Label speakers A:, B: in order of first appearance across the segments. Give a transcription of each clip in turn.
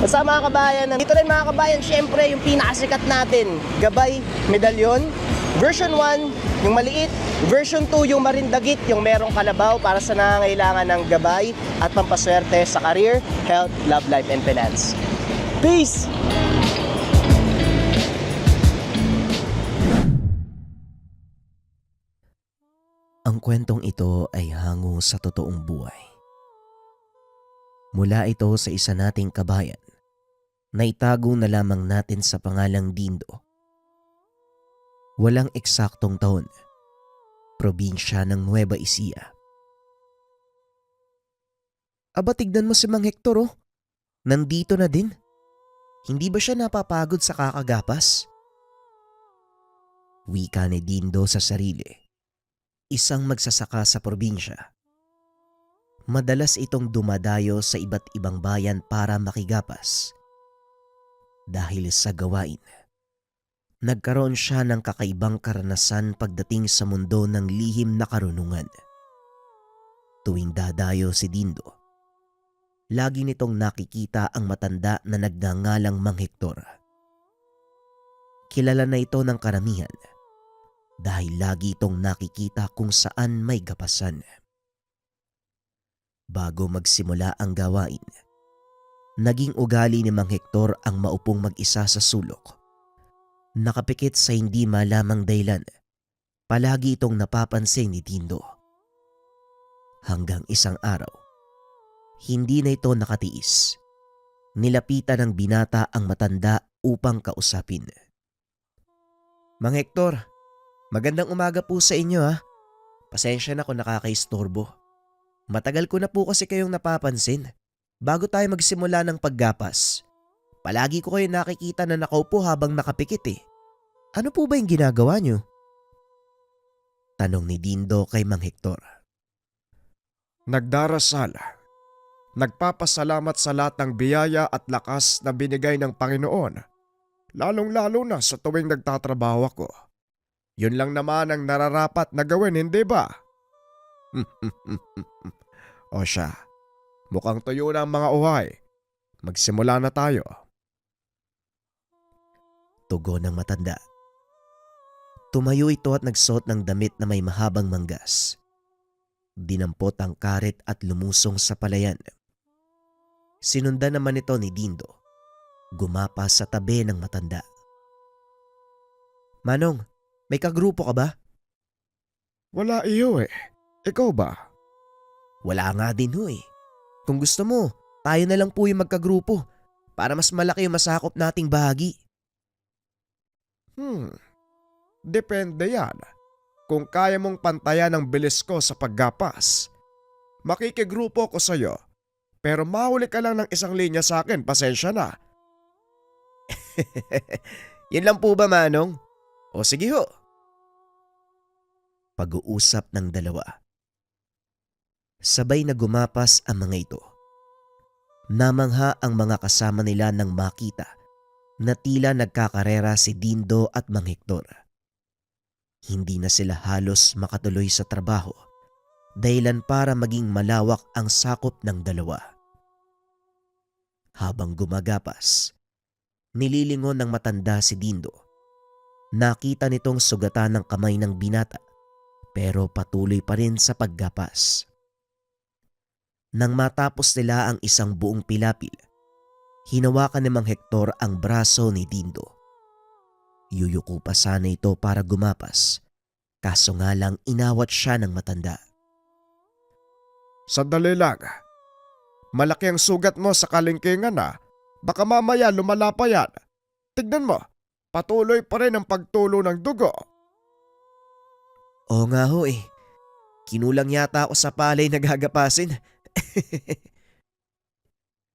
A: Sa mga kabayan, dito rin mga kabayan, syempre yung pinakasikat natin, Gabay Medalyon. Version 1, yung maliit. Version 2, yung marindagit, yung merong kalabaw para sa nangangailangan ng gabay at pampaswerte sa career, health, love life, and finance. Peace!
B: Ang kwentong ito ay hango sa totoong buhay. Mula ito sa isa nating kabayan na itago na lamang natin sa pangalang Dindo. Walang eksaktong taon, probinsya ng Nueva Ecija. Aba, tignan mo si Mang Hector oh. Nandito na din. Hindi ba siya napapagod sa kakagapas? Wika ni Dindo sa sarili. Isang magsasaka sa probinsya. Madalas itong dumadayo sa iba't ibang bayan para makigapas. Dahil sa gawain, nagkaroon siya ng kakaibang karanasan pagdating sa mundo ng lihim na karunungan. Tuwing dadayo si Dindo, lagi nitong nakikita ang matanda na nagngangalang Mang Hector. Kilala na ito ng karamihan dahil lagi itong nakikita kung saan may gapasan. Bago magsimula ang gawain, naging ugali ni Mang Hector ang maupong mag-isa sa sulok. Nakapikit sa hindi malamang dahilan, palagi itong napapansin ni Dindo. Hanggang isang araw, hindi na ito nakatiis. Nilapitan ng binata ang matanda upang kausapin. Mang Hector, magandang umaga po sa inyo ha. Pasensya na kung nakakaistorbo. Matagal ko na po kasi kayong napapansin. Bago tayo magsimula ng paggapas, palagi ko kayo nakikita na nakaupo habang nakapikit eh. Ano po ba yung ginagawa nyo? Tanong ni Dindo kay Mang Hector.
C: Nagdarasal. Nagpapasalamat sa lahat ng biyaya at lakas na binigay ng Panginoon, lalong-lalo na sa tuwing nagtatrabaho ako. Yun lang naman ang nararapat na gawin, hindi ba? O siya, mukhang tuyo na ang mga uhay. Magsimula na tayo.
B: Tugon ng matanda. Tumayo ito at nagsuot ng damit na may mahabang manggas. Dinampot ang karet at lumusong sa palayan. Sinundan naman ito ni Dindo. Gumapa sa tabi ng matanda. Manong, may kagrupo ka ba?
C: Wala iyo eh. Ikaw ba?
B: Wala nga din ho eh. Kung gusto mo, tayo na lang po yung magkagrupo para mas malaki yung masakop nating bahagi.
C: Depende yan. Kung kaya mong pantayan ang bilis ko sa paggapas, makikigrupo ko sa'yo. Pero mahuli ka lang ng isang linya sa akin, pasensya na.
B: Yan lang po ba, Manong? O sige ho. Pag-uusap ng dalawa. Sabay na gumapas ang mga ito. Namangha ang mga kasama nila nang makita na tila nagkakarera si Dindo at Mang Hector. Hindi na sila halos makatuloy sa trabaho, dahilan para maging malawak ang sakop ng dalawa. Habang gumagapas, nililingon ng matanda si Dindo. Nakita nitong sugatan ng kamay ng binata pero patuloy pa rin sa paggapas. Nang matapos nila ang isang buong pilapil, hinawakan ni Mang Hector ang braso ni Dindo. Yuyuko pa sana ito para gumapas, kaso nga lang inawat siya ng matanda.
C: Sandali lang. Malaki ang sugat mo sa kalingkingan na. Baka mamaya lumala pa yan. Tignan mo, patuloy pa rin ang pagtulo ng dugo.
B: Oo nga ho eh. Kinulang yata ako sa palay na gagapasin.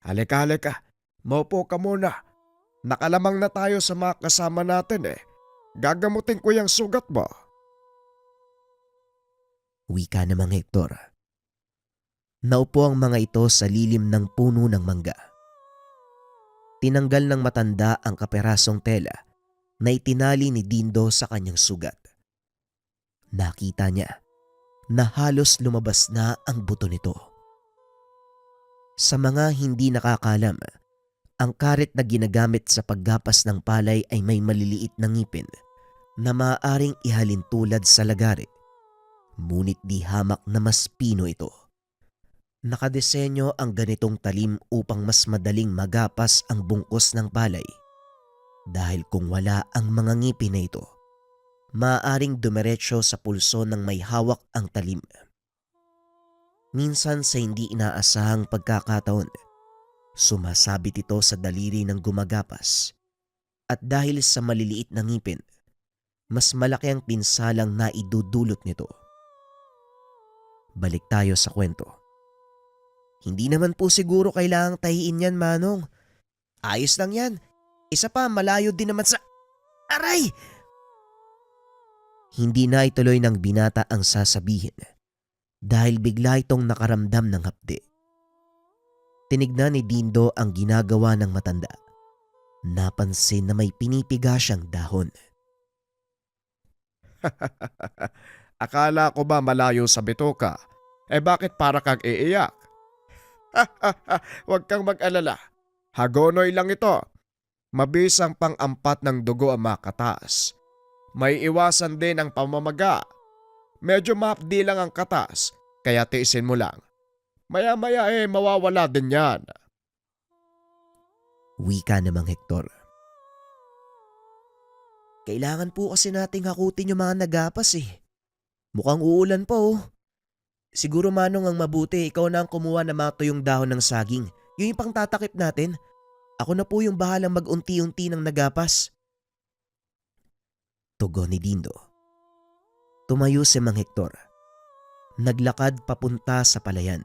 C: Halika. Maupo ka muna. Nakalamang na tayo sa mga kasama natin eh. Gagamutin ko yung sugat mo.
B: Wika namang Hector. Naupo ang mga ito sa lilim ng puno ng mangga. Tinanggal ng matanda ang kaperasong tela na itinali ni Dindo sa kanyang sugat. Nakita niya na halos lumabas na ang buto nito. Sa mga hindi nakakalam, Ang karet na ginagamit sa paggapas ng palay ay may maliliit na ngipin na maaaring ihalin tulad sa lagari. Ngunit di hamak na mas pino ito. Nakadesenyo ang ganitong talim upang mas madaling magapas ang bungkos ng palay. Dahil kung wala ang mga ngipin na ito, maaaring dumiretso sa pulso ng may hawak ang talim. Minsan sa hindi inaasahang pagkakataon, sumasabit ito sa daliri ng gumagapas. At dahil sa maliliit na ngipin, mas malaki ang pinsalang naidudulot nito. Balik tayo sa kwento. Hindi naman po siguro kailangang tahiin yan, Manong. Ayos lang yan. Isa pa, malayo din naman sa... Aray! Hindi na ituloy ng binata ang sasabihin dahil bigla itong nakaramdam ng hapdi. Tinignan ni Dindo ang ginagawa ng matanda. Napansin na may pinipiga siyang dahon.
C: Akala ko ba malayo sa bitoka? Bakit para kang iiyak? Huwag kang mag-alala. Hagonoy lang ito. Mabisang pang-ampat ng dugo ang makataas. May iwasan din ang pamamaga. Medyo mahapdi lang ang katas, kaya tiisin mo lang. Maya-maya mawawala din yan.
B: Wika namang Hector. Kailangan po kasi nating hakutin yung mga nagapas eh. Mukhang uulan pa oh. Siguro Manong ang mabuti, ikaw na ang kumuha na mga tuyong dahon ng saging. Yung pang tatakip natin. Ako na po yung bahalang mag-unti-unti ng nagapas. Tugon ni Dindo. Tumayo si Mang Hector. Naglakad papunta sa palayan.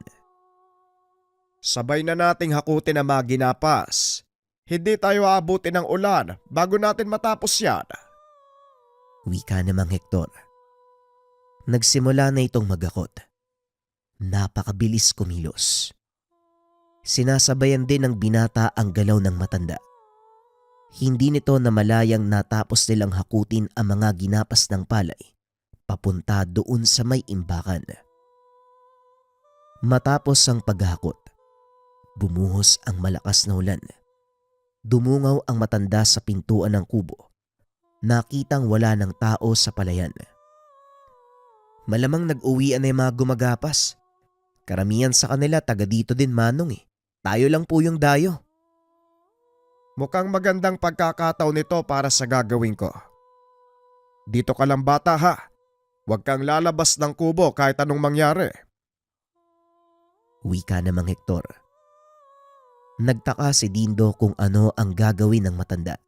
C: Sabay na nating hakutin ang mga ginapas. Hindi tayo aabutin ng ulan bago natin matapos yan.
B: Wika ni Mang Hector. Nagsimula na itong magakot. Napakabilis kumilos. Sinasabayan din ng binata ang galaw ng matanda. Hindi nito namalayang natapos nilang hakutin ang mga ginapas ng palay papunta doon sa may imbakan. Matapos ang paghakot, bumuhos ang malakas na ulan. Dumungaw ang matanda sa pintuan ng kubo. Nakitang wala ng tao sa palayan. Malamang nag-uwian na yung mga gumagapas. Karamihan sa kanila taga dito din Manong eh. Tayo lang po yung dayo.
C: Mukhang magandang pagkakataon nito para sa gagawin ko. Dito ka lang bata ha. Huwag kang lalabas ng kubo kahit anong mangyari.
B: Wika namang Hector. Nagtaka si Dindo kung ano ang gagawin ng matanda.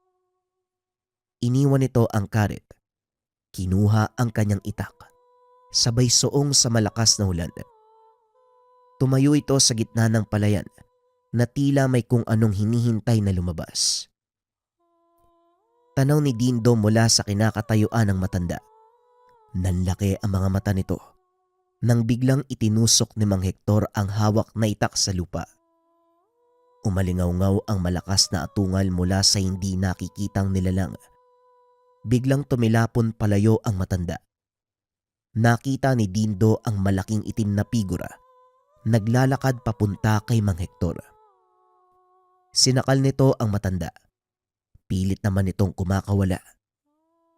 B: Iniwan nito ang karet. Kinuha ang kanyang itak. Sabay soong sa malakas na ulan. Tumayo ito sa gitna ng palayan na tila may kung anong hinihintay na lumabas. Tanaw ni Dindo mula sa kinakatayuan ng matanda. Nanlaki ang mga mata nito nang biglang itinusok ni Mang Hector ang hawak na itak sa lupa. Umalingaw-ngaw ang malakas na atungal mula sa hindi nakikitang nilalang. Biglang tumilapon palayo ang matanda. Nakita ni Dindo ang malaking itim na figura. Naglalakad papunta kay Mang Hector. Sinakal nito ang matanda. Pilit naman itong kumakawala.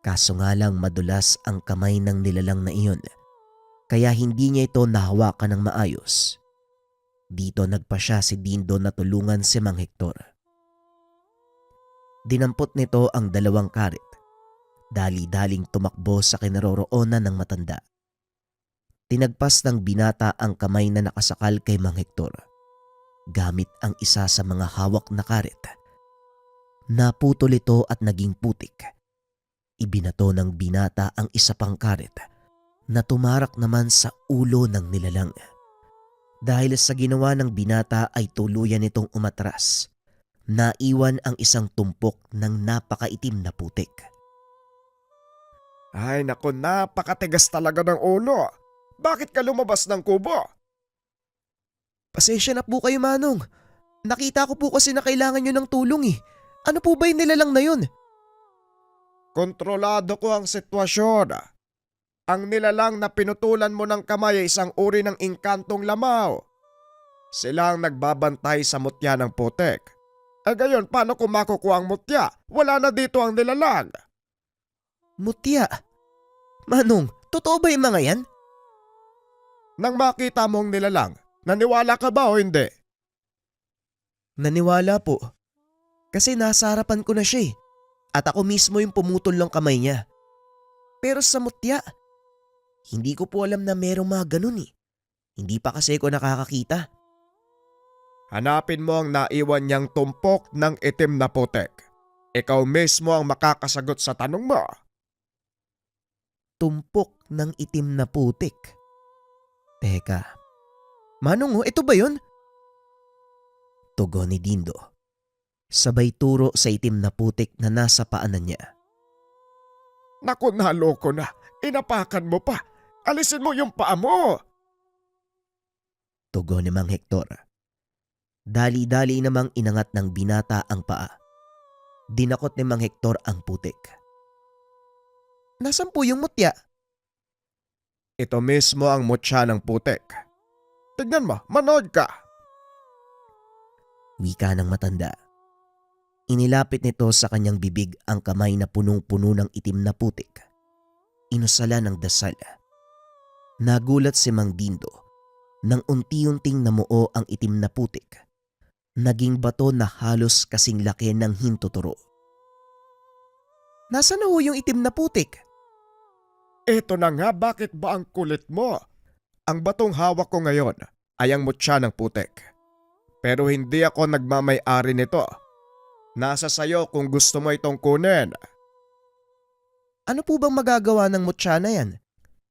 B: Kaso nga lang madulas ang kamay ng nilalang na iyon. Kaya hindi niya ito nahawakan ng maayos. Dito nagpasya si Dindo na tulungan si Mang Hector. Dinampot nito ang dalawang karet. Dali-daling tumakbo sa kinaroroonan ng matanda. Tinagpas ng binata ang kamay na nakasakal kay Mang Hector. Gamit ang isa sa mga hawak na karet. Naputol ito at naging putik. Ibinato ng binata ang isa pang karet na tumarak naman sa ulo ng nilalang. Dahil sa ginawa ng binata ay tuluyan itong umatras. Naiwan ang isang tumpok ng napakaitim na putik.
C: Ay naku, napakatigas talaga ng ulo. Bakit ka lumabas ng kubo?
B: Pasensya na po kayo Manong. Nakita ko po kasi na kailangan nyo ng tulong eh. Ano po ba yung nilalang na yun?
C: Kontrolado ko ang sitwasyon. Ang nilalang na pinutulan mo ng kamay ay isang uri ng ingkantong lamaw. Sila ang nagbabantay sa mutya ng putek. Gayon, paano kung makukuha ang mutya? Wala na dito ang nilalang.
B: Mutya? Manong, totoo ba yung mga yan?
C: Nang makita mo ang nilalang, naniwala ka ba o hindi?
B: Naniwala po. Kasi nasa harapan ko na siya eh. At ako mismo yung pumutol ng kamay niya. Pero sa mutya, hindi ko po alam na merong mga ganun eh. Hindi pa kasi ko nakakakita.
C: Hanapin mo ang naiwan niyang tumpok ng itim na putek. Ikaw mismo ang makakasagot sa tanong mo.
B: Tumpok ng itim na putik. Teka, Manong, ito ba yun? Tugon ni Dindo. Sabay turo sa itim na putik na nasa paanan niya.
C: Naku, naloko na. Inapakan mo pa. Alisin mo yung paa mo.
B: Tugon ni Mang Hector. Dali-dali namang inangat ng binata ang paa. Dinakot ni Mang Hector ang putik. Nasaan po yung mutya?
C: Ito mismo ang mutya ng putek. Tignan mo, manood ka.
B: Wika ng matanda. Inilapit nito sa kanyang bibig ang kamay na punong-puno ng itim na putik. Inusala ng dasal. Nagulat si Mang Dindo nang unti-unting namuo ang itim na putik. Naging bato na halos kasing laki ng hintuturo. Nasaan na ho yung itim na putik?
C: Ito na nga, bakit ba ang kulit mo? Ang batong hawak ko ngayon ay ang mutya ng putek. Pero hindi ako nagmamay-ari nito. Nasa sayo kung gusto mo itong kunin.
B: Ano po bang magagawa ng mutya na yan?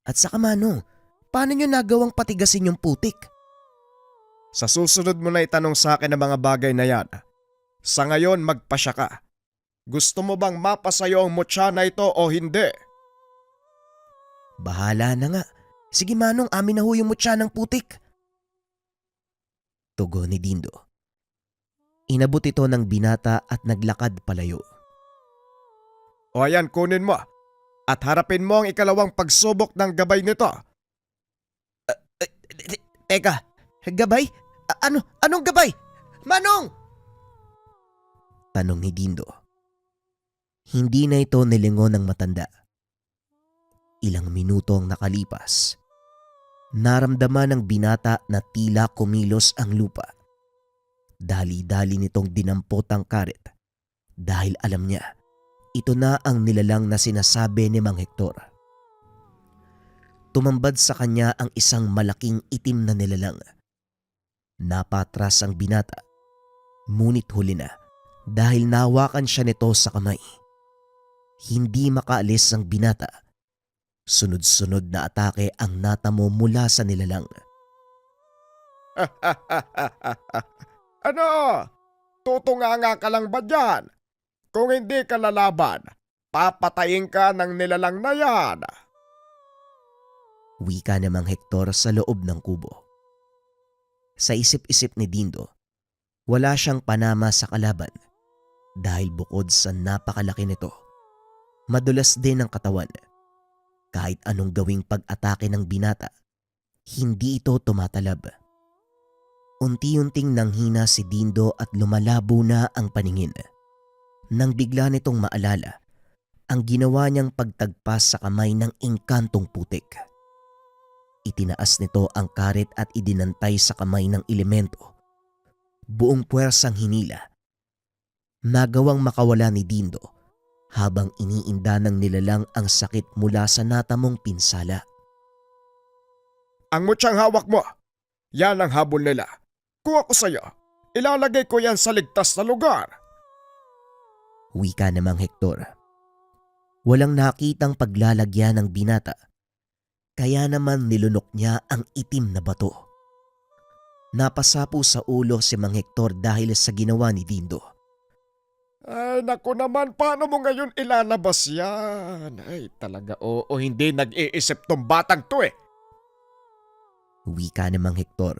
B: At saka Manong, paano nyo nagawang patigasin yung putik?
C: Sa susunod mo na itanong sa akin ang mga bagay na yan. Sa ngayon, magpasya ka. Gusto mo bang mapasayo ang mutya na ito o hindi?
B: Bahala na nga. Sige Manong, amin na ho yung mutya ng putik. Tugon ni Dindo. Inabot ito ng binata at naglakad palayo.
C: O ayan, kunin mo. At harapin mo ang ikalawang pagsubok ng gabay nito.
B: Teka, gabay? Anong gabay? Manong! Tanong ni Dindo. Hindi na ito nilingon ng matanda. Ilang minuto ang nakalipas. Naramdaman ng binata na tila kumilos ang lupa. Dali-dali nitong dinampot ang karet dahil alam niya ito na ang nilalang na sinasabi ni Mang Hector. Tumambad sa kanya ang isang malaking itim na nilalang. Napatras ang binata, ngunit huli na dahil nahawakan siya nito sa kamay. Hindi makaalis ang binata. Sunod-sunod na atake ang natamo mula sa nilalang.
C: Ano? Tutunganga ka lang ba dyan? Kung hindi ka lalaban, papatayin ka ng nilalang na yan.
B: Wika ni Mang Hector sa loob ng kubo. Sa isip-isip ni Dindo, wala siyang panama sa kalaban dahil bukod sa napakalaki nito, madulas din ang katawan. Kahit anong gawing pag-atake ng binata, hindi ito tumatalab. Unti-unting nanghina si Dindo at lumalabo na ang paningin. Nang bigla nitong maalala ang ginawa niyang pagtagpas sa kamay ng engkantong putik. Itinaas nito ang karet at idinantay sa kamay ng elemento. Buong puwersang hinila. Nagawang makawala ni Dindo habang iniinda ng nilalang ang sakit mula sa natamong pinsala.
C: Ang mutyang hawak mo, yan ang habol nila. Kung ako sa'yo, ilalagay ko yan sa ligtas na lugar.
B: Wika ni Mang Hector. Walang nakitang paglalagyan ng binata. Kaya naman nilunok niya ang itim na bato. Napasapo sa ulo si Mang Hector dahil sa ginawa ni Dindo.
C: Ay, naku naman, paano mo ngayon ilalabas yan? Ay, talaga oo, hindi nag-iisip tong batang to eh.
B: Wika ni Mang Hector.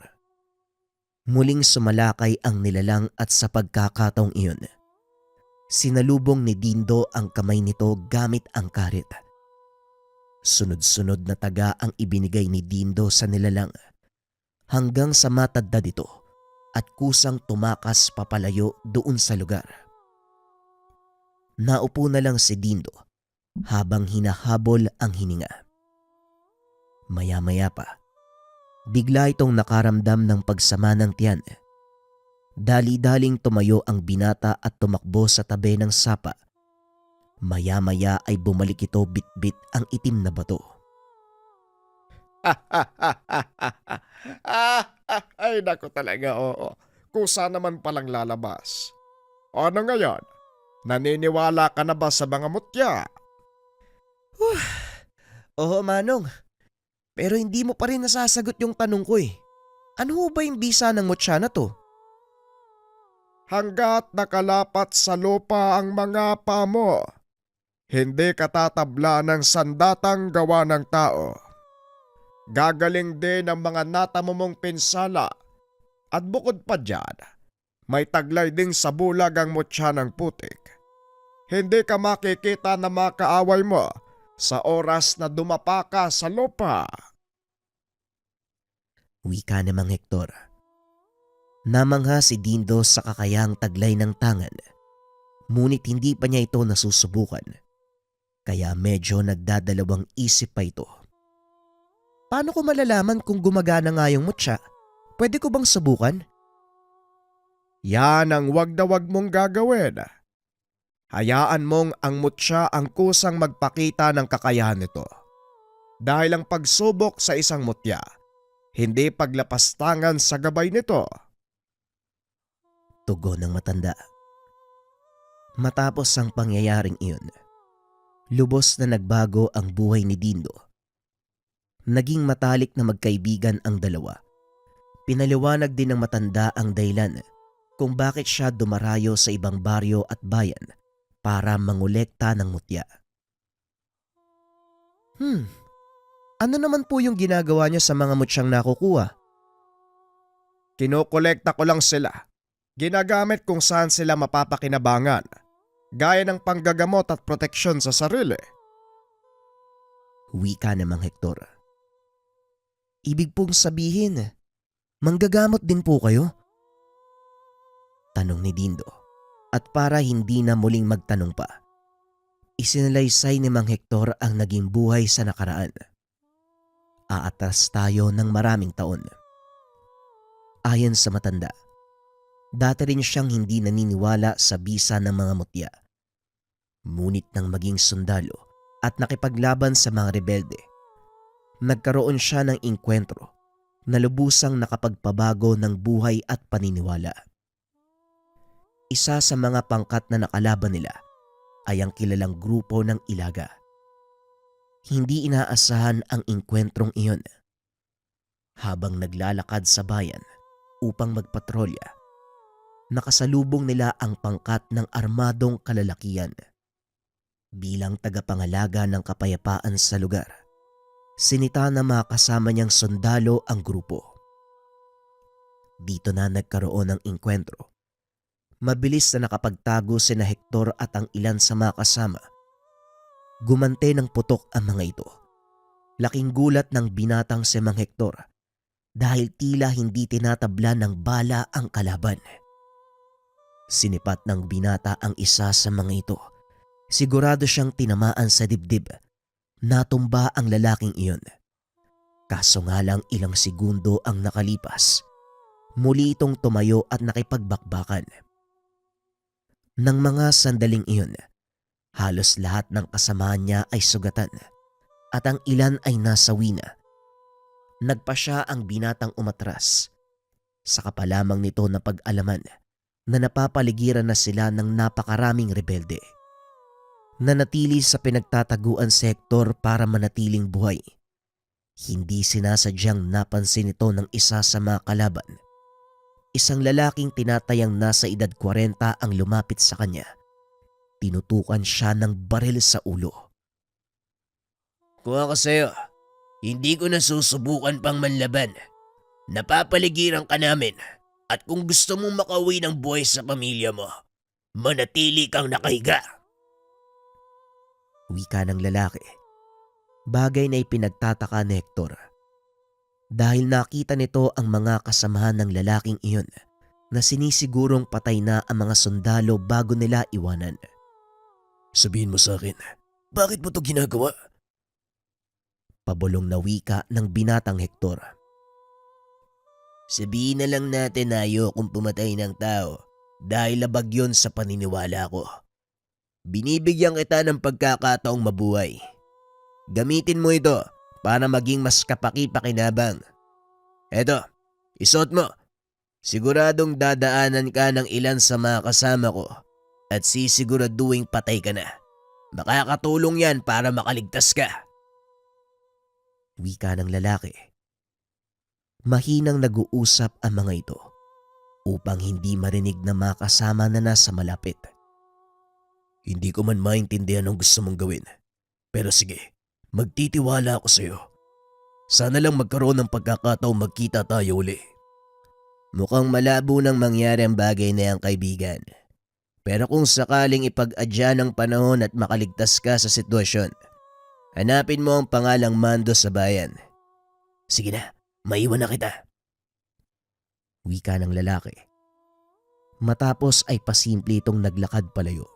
B: Muling sumalakay ang nilalang at sa pagkakataong iyon, sinalubong ni Dindo ang kamay nito gamit ang karet. Sunod-sunod na taga ang ibinigay ni Dindo sa nilalang hanggang sa matadda dito at kusang tumakas papalayo doon sa lugar. Naupo na lang si Dindo habang hinahabol ang hininga. Maya-maya pa, bigla itong nakaramdam ng pagsama ng tiyan. Dali-daling tumayo ang binata at tumakbo sa tabi ng sapa. Maya-maya ay bumalik ito bit-bit ang itim na bato.
C: Ay, naku talaga, oo. Kusa naman palang lalabas. Ano ngayon? Naniniwala ka na ba sa mga mutya?
B: Oo, Manong. Pero hindi mo pa rin nasasagot yung tanong ko eh. Ano ho ba yung bisa ng mutya na to?
C: Hanggat nakalapat sa lupa ang mga paa mo, hindi katatabla ng sandatang gawa ng tao. Gagaling din ang mga natamo mong pinsala at bukod pa dyan, may taglay ding sa bulag ang mutya ng putik. Hindi ka makikita na makaaway mo sa oras na dumapa ka sa lupa.
B: Wika ni Mang Hector. Namangha si Dindo sa kakayahang taglay ng tangan. Ngunit hindi pa niya ito nasusubukan. Kaya medyo nagdadalawang isip pa ito. Paano ko malalaman kung gumagana nga yung mutya? Pwede ko bang subukan?
C: Yan ang wag na wag mong gagawin. Hayaan mong ang mutya ang kusang magpakita ng kakayahan nito. Dahil ang pagsubok sa isang mutya, hindi paglapastangan sa gabay nito.
B: Tugon ng matanda. Matapos ang pangyayaring iyon, lubos na nagbago ang buhay ni Dindo. Naging matalik na magkaibigan ang dalawa. Pinaliwanag din ng matanda ang dahilan kung bakit siya dumarayo sa ibang baryo at bayan para mangolekta ng mutya. Ano naman po yung ginagawa niya sa mga mutyang nakukuha?
C: Kinokolekta ko lang sila. Ginagamit kung saan sila mapapakinabangan, gaya ng panggagamot at proteksyon sa sarili.
B: Wika ni Mang Hector. Ibig pong sabihin, manggagamot din po kayo? Tanong ni Dindo. At para hindi na muling magtanong pa, isinalaysay ni Mang Hector ang naging buhay sa nakaraan. Aatras tayo ng maraming taon. Ayon sa matanda, dati rin siyang hindi naniniwala sa bisa ng mga mutya. Ngunit nang maging sundalo at nakipaglaban sa mga rebelde, nagkaroon siya ng inkwentro na lubusang nakapagpabago ng buhay at paniniwala. Isa sa mga pangkat na nakalaban nila ay ang kilalang grupo ng Ilaga. Hindi inaasahan ang inkwentrong iyon. Habang naglalakad sa bayan upang magpatrolya, nakasalubong nila ang pangkat ng armadong kalalakian. Bilang tagapangalaga ng kapayapaan sa lugar, sinita na mga kasama niyang sundalo ang grupo. Dito na nagkaroon ng inkwentro. Mabilis na nakapagtago sina Hector at ang ilan sa mga kasama. Gumante ng putok ang mga ito. Laking gulat ng binatang si Mang Hector dahil tila hindi tinatabla ng bala ang kalaban. Sinipat ng binata ang isa sa mga ito. Sigurado siyang tinamaan sa dibdib. Natumba ang lalaking iyon. Kaso nga lang ilang segundo ang nakalipas. Muli itong tumayo at nakipagbakbakan. Nang mga sandaling iyon, halos lahat ng kasama niya ay sugatan at ang ilan ay nasawi na. Nagpa siya ang binatang umatras. Saka pa lamang nito na pag-alaman na napapaligiran na sila ng napakaraming rebelde. Nanatili sa pinagtataguan si Hector para manatiling buhay. Hindi sinasadyang napansin ito ng isa sa mga kalaban. Isang lalaking tinatayang nasa edad 40 ang lumapit sa kanya. Tinutukan siya ng baril sa ulo.
D: Kung ako sa'yo, hindi ko na susubukan pang manlaban. Napapaligiran ka namin at kung gusto mong makauwi ng buhay sa pamilya mo, manatili kang nakahiga.
B: Wika ng lalaki. Bagay na ipinagtataka ni Hector. Dahil nakita nito ang mga kasamahan ng lalaking iyon na sinisigurong patay na ang mga sundalo bago nila iwanan.
D: Sabihin mo sa akin, bakit mo to ginagawa?
B: Pabulong na wika ng binatang Hector.
D: Sabihin na lang natin na ayokong pumatay ng tao dahil labag yon sa paniniwala ko. Binibigyan kita ng pagkakataong mabuhay. Gamitin mo ito para maging mas kapaki-pakinabang. Eto, isuot mo. Siguradong dadaanan ka ng ilan sa mga kasama ko at sisiguraduhin patay ka na. Makakatulong yan para makaligtas ka.
B: Wika ng lalaki. Mahinang nag-uusap ang mga ito upang hindi marinig na mga kasama na nasa malapit.
D: Hindi ko man maintindihan ang gusto mong gawin. Pero sige, magtitiwala ako sa'yo. Sana lang magkaroon ng pagkakataong magkita tayo uli.
B: Mukhang malabo nang mangyari ang bagay na yan, kaibigan. Pero kung sakaling ipag-adya ng panahon at makaligtas ka sa sitwasyon, hanapin mo ang pangalang Mando sa bayan.
D: Sige na, maiwan na kita.
B: Wika ng lalaki. Matapos ay pasimple itong naglakad palayo.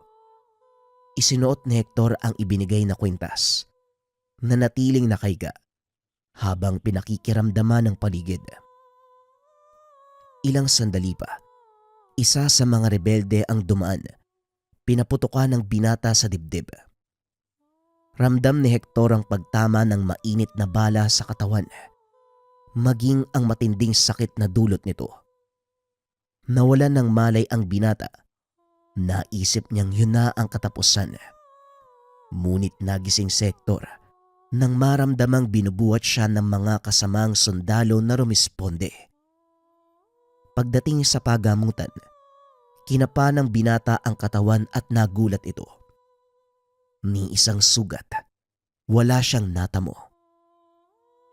B: Isinuot ni Hector ang ibinigay na kwintas na natiling nakaiga habang pinakikiramdaman ng paligid. Ilang sandali pa, isa sa mga rebelde ang dumaan, pinaputukan ng binata sa dibdib. Ramdam ni Hector ang pagtama ng mainit na bala sa katawan, maging ang matinding sakit na dulot nito. Nawalan ng malay ang binata. Naisip niyang yun na ang katapusan. Ngunit nagising si Hector nang maramdamang binubuhat siya ng mga kasamang sundalo na rumisponde. Pagdating sa pagamutan, kinapa ng binata ang katawan at nagulat ito. Ni isang sugat, wala siyang natamo.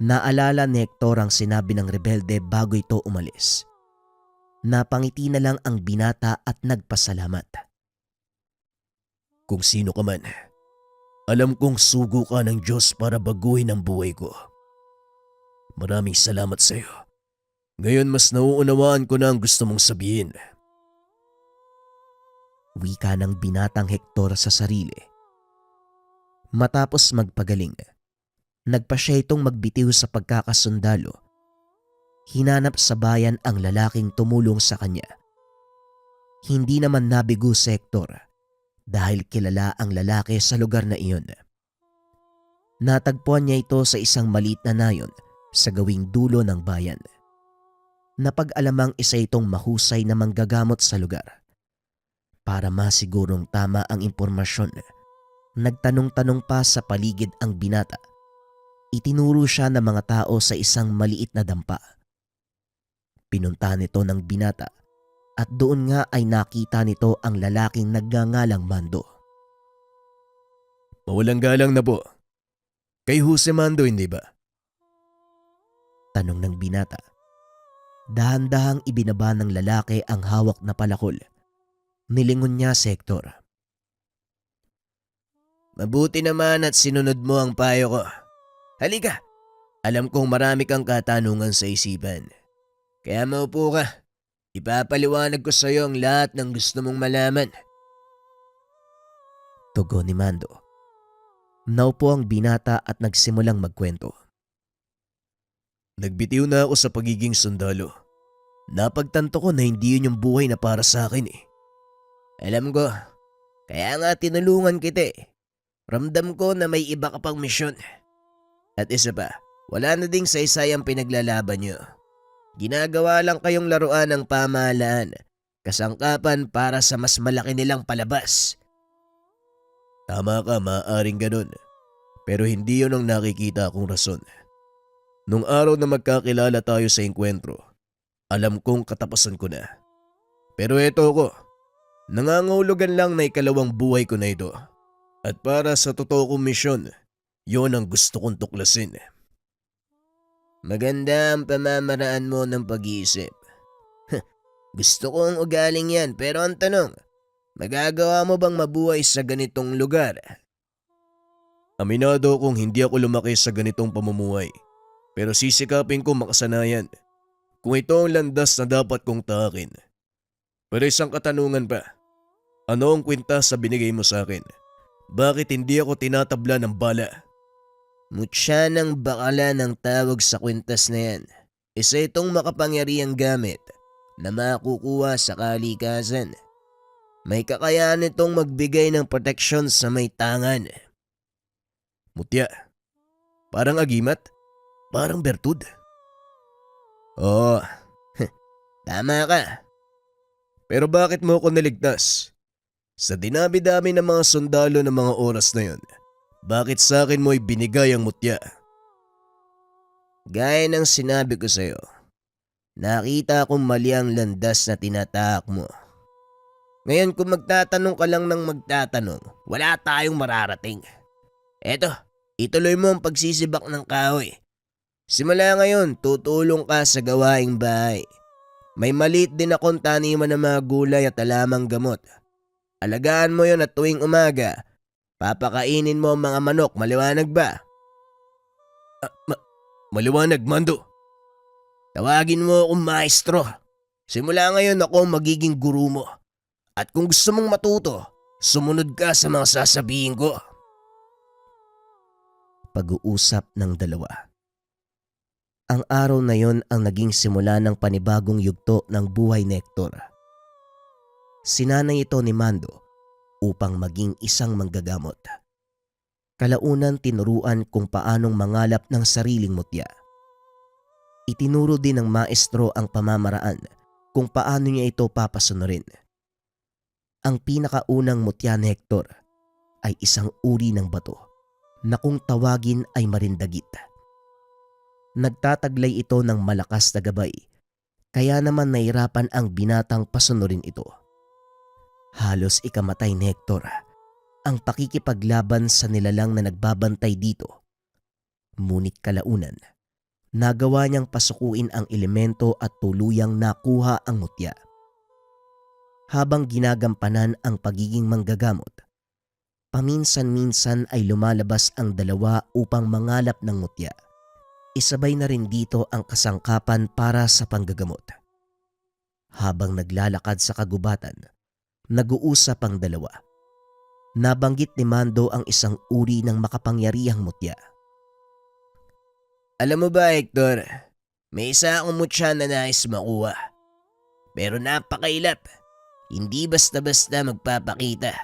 B: Naalala ni Hector ang sinabi ng rebelde bago ito umalis. Napangiti na lang ang binata at nagpasalamat.
D: Kung sino ka man, alam kong sugo ka ng Diyos para baguhin ang buhay ko. Maraming salamat sa iyo. Ngayon mas nauunawaan ko na ang gusto mong sabihin.
B: Wika ng binatang Hector sa sarili. Matapos magpagaling, nagpa siya itong magbitiw sa pagkakasundalo. Hinanap sa bayan ang lalaking tumulong sa kanya. Hindi naman nabigo si Hector dahil kilala ang lalaki sa lugar na iyon. Natagpuan niya ito sa isang maliit na nayon sa gawing dulo ng bayan. Napag-alamang isa itong mahusay na manggagamot sa lugar. Para masigurong tama ang impormasyon, nagtanong-tanong pa sa paligid ang binata. Itinuro siya ng mga tao sa isang maliit na dampa. Pinunta nito ng binata at doon nga ay nakita nito ang lalaking nagngangalang Mando.
D: Mawalang galang na po. Kay Jose Mando, hindi ba?
B: Tanong ng binata. Dahan-dahang ibinaba ng lalaki ang hawak na palakol. Nilingon niya si Hector.
D: Mabuti naman at sinunod mo ang payo ko. Halika, alam kong marami kang katanungan sa isipan. Kaya maupo ka. Ipapaliwanag ko sa iyo ang lahat ng gusto mong malaman.
B: Tugon ni Mando. Naupo ang binata at nagsimulang magkwento.
D: Nagbitiw na ako sa pagiging sundalo. Napagtanto ko na hindi yun yung buhay na para sa akin eh. Alam ko, kaya nga tinulungan kita eh. Ramdam ko na may iba ka pang misyon. At isa pa, wala na ding saysay ang pinaglalaban nyo. Ginagawa lang kayong laruan ng pamahalaan, kasangkapan para sa mas malaki nilang palabas. Tama ka, maaaring ganun. Pero hindi yun ang nakikita kong rason. Nung araw na magkakilala tayo sa engkwentro, alam kong katapusan ko na. Pero eto ko, nangangahulugan lang na ikalawang buhay ko na ito. At para sa totoo kong misyon, yun ang gusto kong tuklasin. Maganda ang pamamaraan mo ng pag-iisip. Gusto ko ang ugaling yan, pero ang tanong, magagawa mo bang mabuhay sa ganitong lugar? Aminado kong hindi ako lumaki sa ganitong pamumuhay, pero sisikapin ko makasanayan. Kung ito ang landas na dapat kong takin, Pero isang katanungan pa. Ano ang kwintas sa binigay mo sa akin? Bakit hindi ako tinatabla ng bala? Mutya ng bakala ng tawag sa kwintas na yan. Isa itong makapangyarihang gamit na makukuha sa kalikasan. May kakayahan itong magbigay ng proteksyon sa may tangan. Mutya, parang agimat, parang bertud. Oo, tama ka. Pero bakit mo ako niligtas? Sa dinabi-dami ng mga sundalo ng mga oras na yon, bakit sa akin mo ibinigay ang mutya? Gaya ng sinabi ko sa'yo, nakita kong mali ang landas na tinatahak mo. Ngayon kung magtatanong ka lang ng magtatanong, wala tayong mararating. Eto, ituloy mo ang pagsisibak ng kahoy. Simula ngayon, tutulong ka sa gawaing bahay. May maliit din akong taniman ng mga gulay at alamang gamot. Alagaan mo yon at tuwing umaga, papakainin mo ang mga manok, maliwanag ba? Maliwanag, Mando. Tawagin mo akong maestro. Simula ngayon ako magiging guru mo. At kung gusto mong matuto, sumunod ka sa mga sasabihin ko.
B: Pag-uusap ng dalawa. Ang araw na yon ang naging simula ng panibagong yugto ng buhay ni Hector. Sinanay ito ni Mando upang maging isang manggagamot. Kalaunan tinuruan kung paanong mangalap ng sariling mutya. Itinuro din ng maestro ang pamamaraan kung paano niya ito papasunurin. Ang pinakaunang mutya ni Hector ay isang uri ng bato na kung tawagin ay marindagit. Nagtataglay ito ng malakas na gabay, kaya naman nahirapan ang binatang pasunurin ito. Halos ikamatay ni Hector ang pakikipaglaban sa nilalang na nagbabantay dito. Ngunit kalaunan, nagawa niyang pasukuin ang elemento at tuluyang nakuha ang mutya. Habang ginagampanan ang pagiging manggagamot, paminsan-minsan ay lumalabas ang dalawa upang mangalap ng mutya. Isabay na rin dito ang kasangkapan para sa panggagamot. Habang naglalakad sa kagubatan, nag-uusap ang dalawa. Nabanggit ni Mando ang isang uri ng makapangyarihang mutya.
D: Alam mo ba, Hector, may isa akong mutya na nais makuha. Pero napakailap. Hindi basta-basta magpapakita.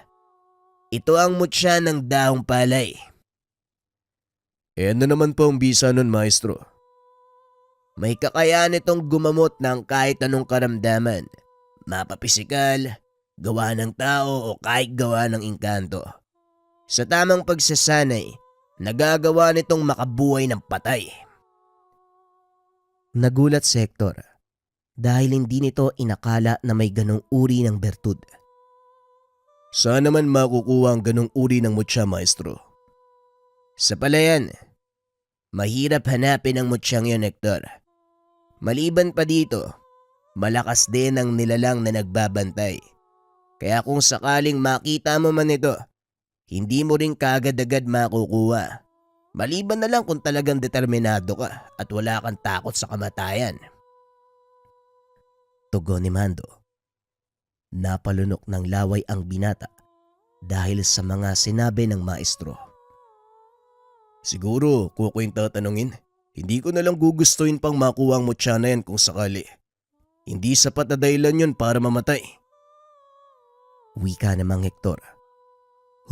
D: Ito ang mutya ng dahong palay. Ano naman po ang bisa nun, maestro? May kakayahan itong gumamot ng kahit anong karamdaman. Mapapisikal, gawa ng tao o kahit gawa ng engkanto. Sa tamang pagsasanay, nagagawa nitong makabuhay ng patay.
B: Nagulat si Hector dahil hindi nito inakala na may ganong uri ng bertud.
D: Saan naman makukuha ang ganong uri ng mutya, maestro? Sa palayan. Mahirap hanapin ang mutyang yun, Hector. Maliban pa dito, malakas din ang nilalang na nagbabantay. Kaya kung sakaling makita mo man ito, hindi mo rin kaagad-agad makukuha. Maliban na lang kung talagang determinado ka at wala kang takot sa kamatayan.
B: Tugon ni Mando. Napalunok ng laway ang binata dahil sa mga sinabi ng maestro.
D: Siguro, kung ako yung tatanungin, hindi ko nalang gugustuhin pang makuha ang mutya na yan kung sakali. Hindi sapat na dahilan yun para mamatay.
B: Wika namang Hector.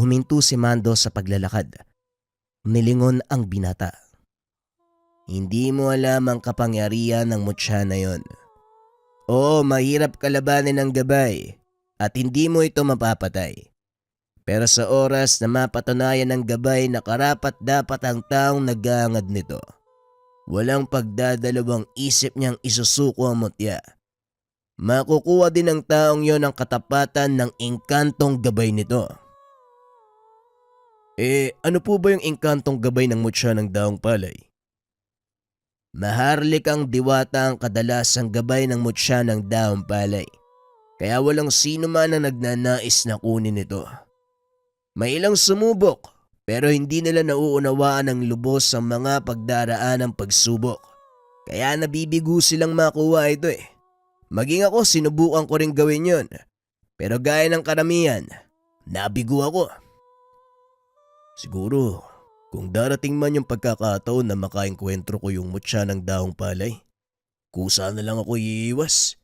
B: Huminto si Mando sa paglalakad. Nilingon ang binata.
D: Hindi mo alam ang kapangyarihan ng mutya na yon. Oo, mahirap kalabanin ng gabay at hindi mo ito mapapatay. Pero sa oras na mapatunayan ng gabay na karapat-dapat ang taong nag-aangad nito, walang pagdadalawang isip niyang isusuko ang mutya. Makukuha din ng taong yon ang katapatan ng engkantong gabay nito. Ano po ba yung engkantong gabay ng mutya ng daong palay? Maharlik ang diwata ang kadalasang gabay ng mutya ng daong palay. Kaya walang sino man ang nagnanais na kunin ito. May ilang sumubok pero hindi nila nauunawaan ng lubos ang mga pagdaraan ng pagsubok. Kaya nabibigo silang makuha ito Maging ako sinubukan ko rin gawin yun. Pero gaya ng karamihan, nabigo ako. Siguro, kung darating man yung pagkakataon na makaengkwentro ko yung mutya ng daong palay, kusa na lang ako iiwas.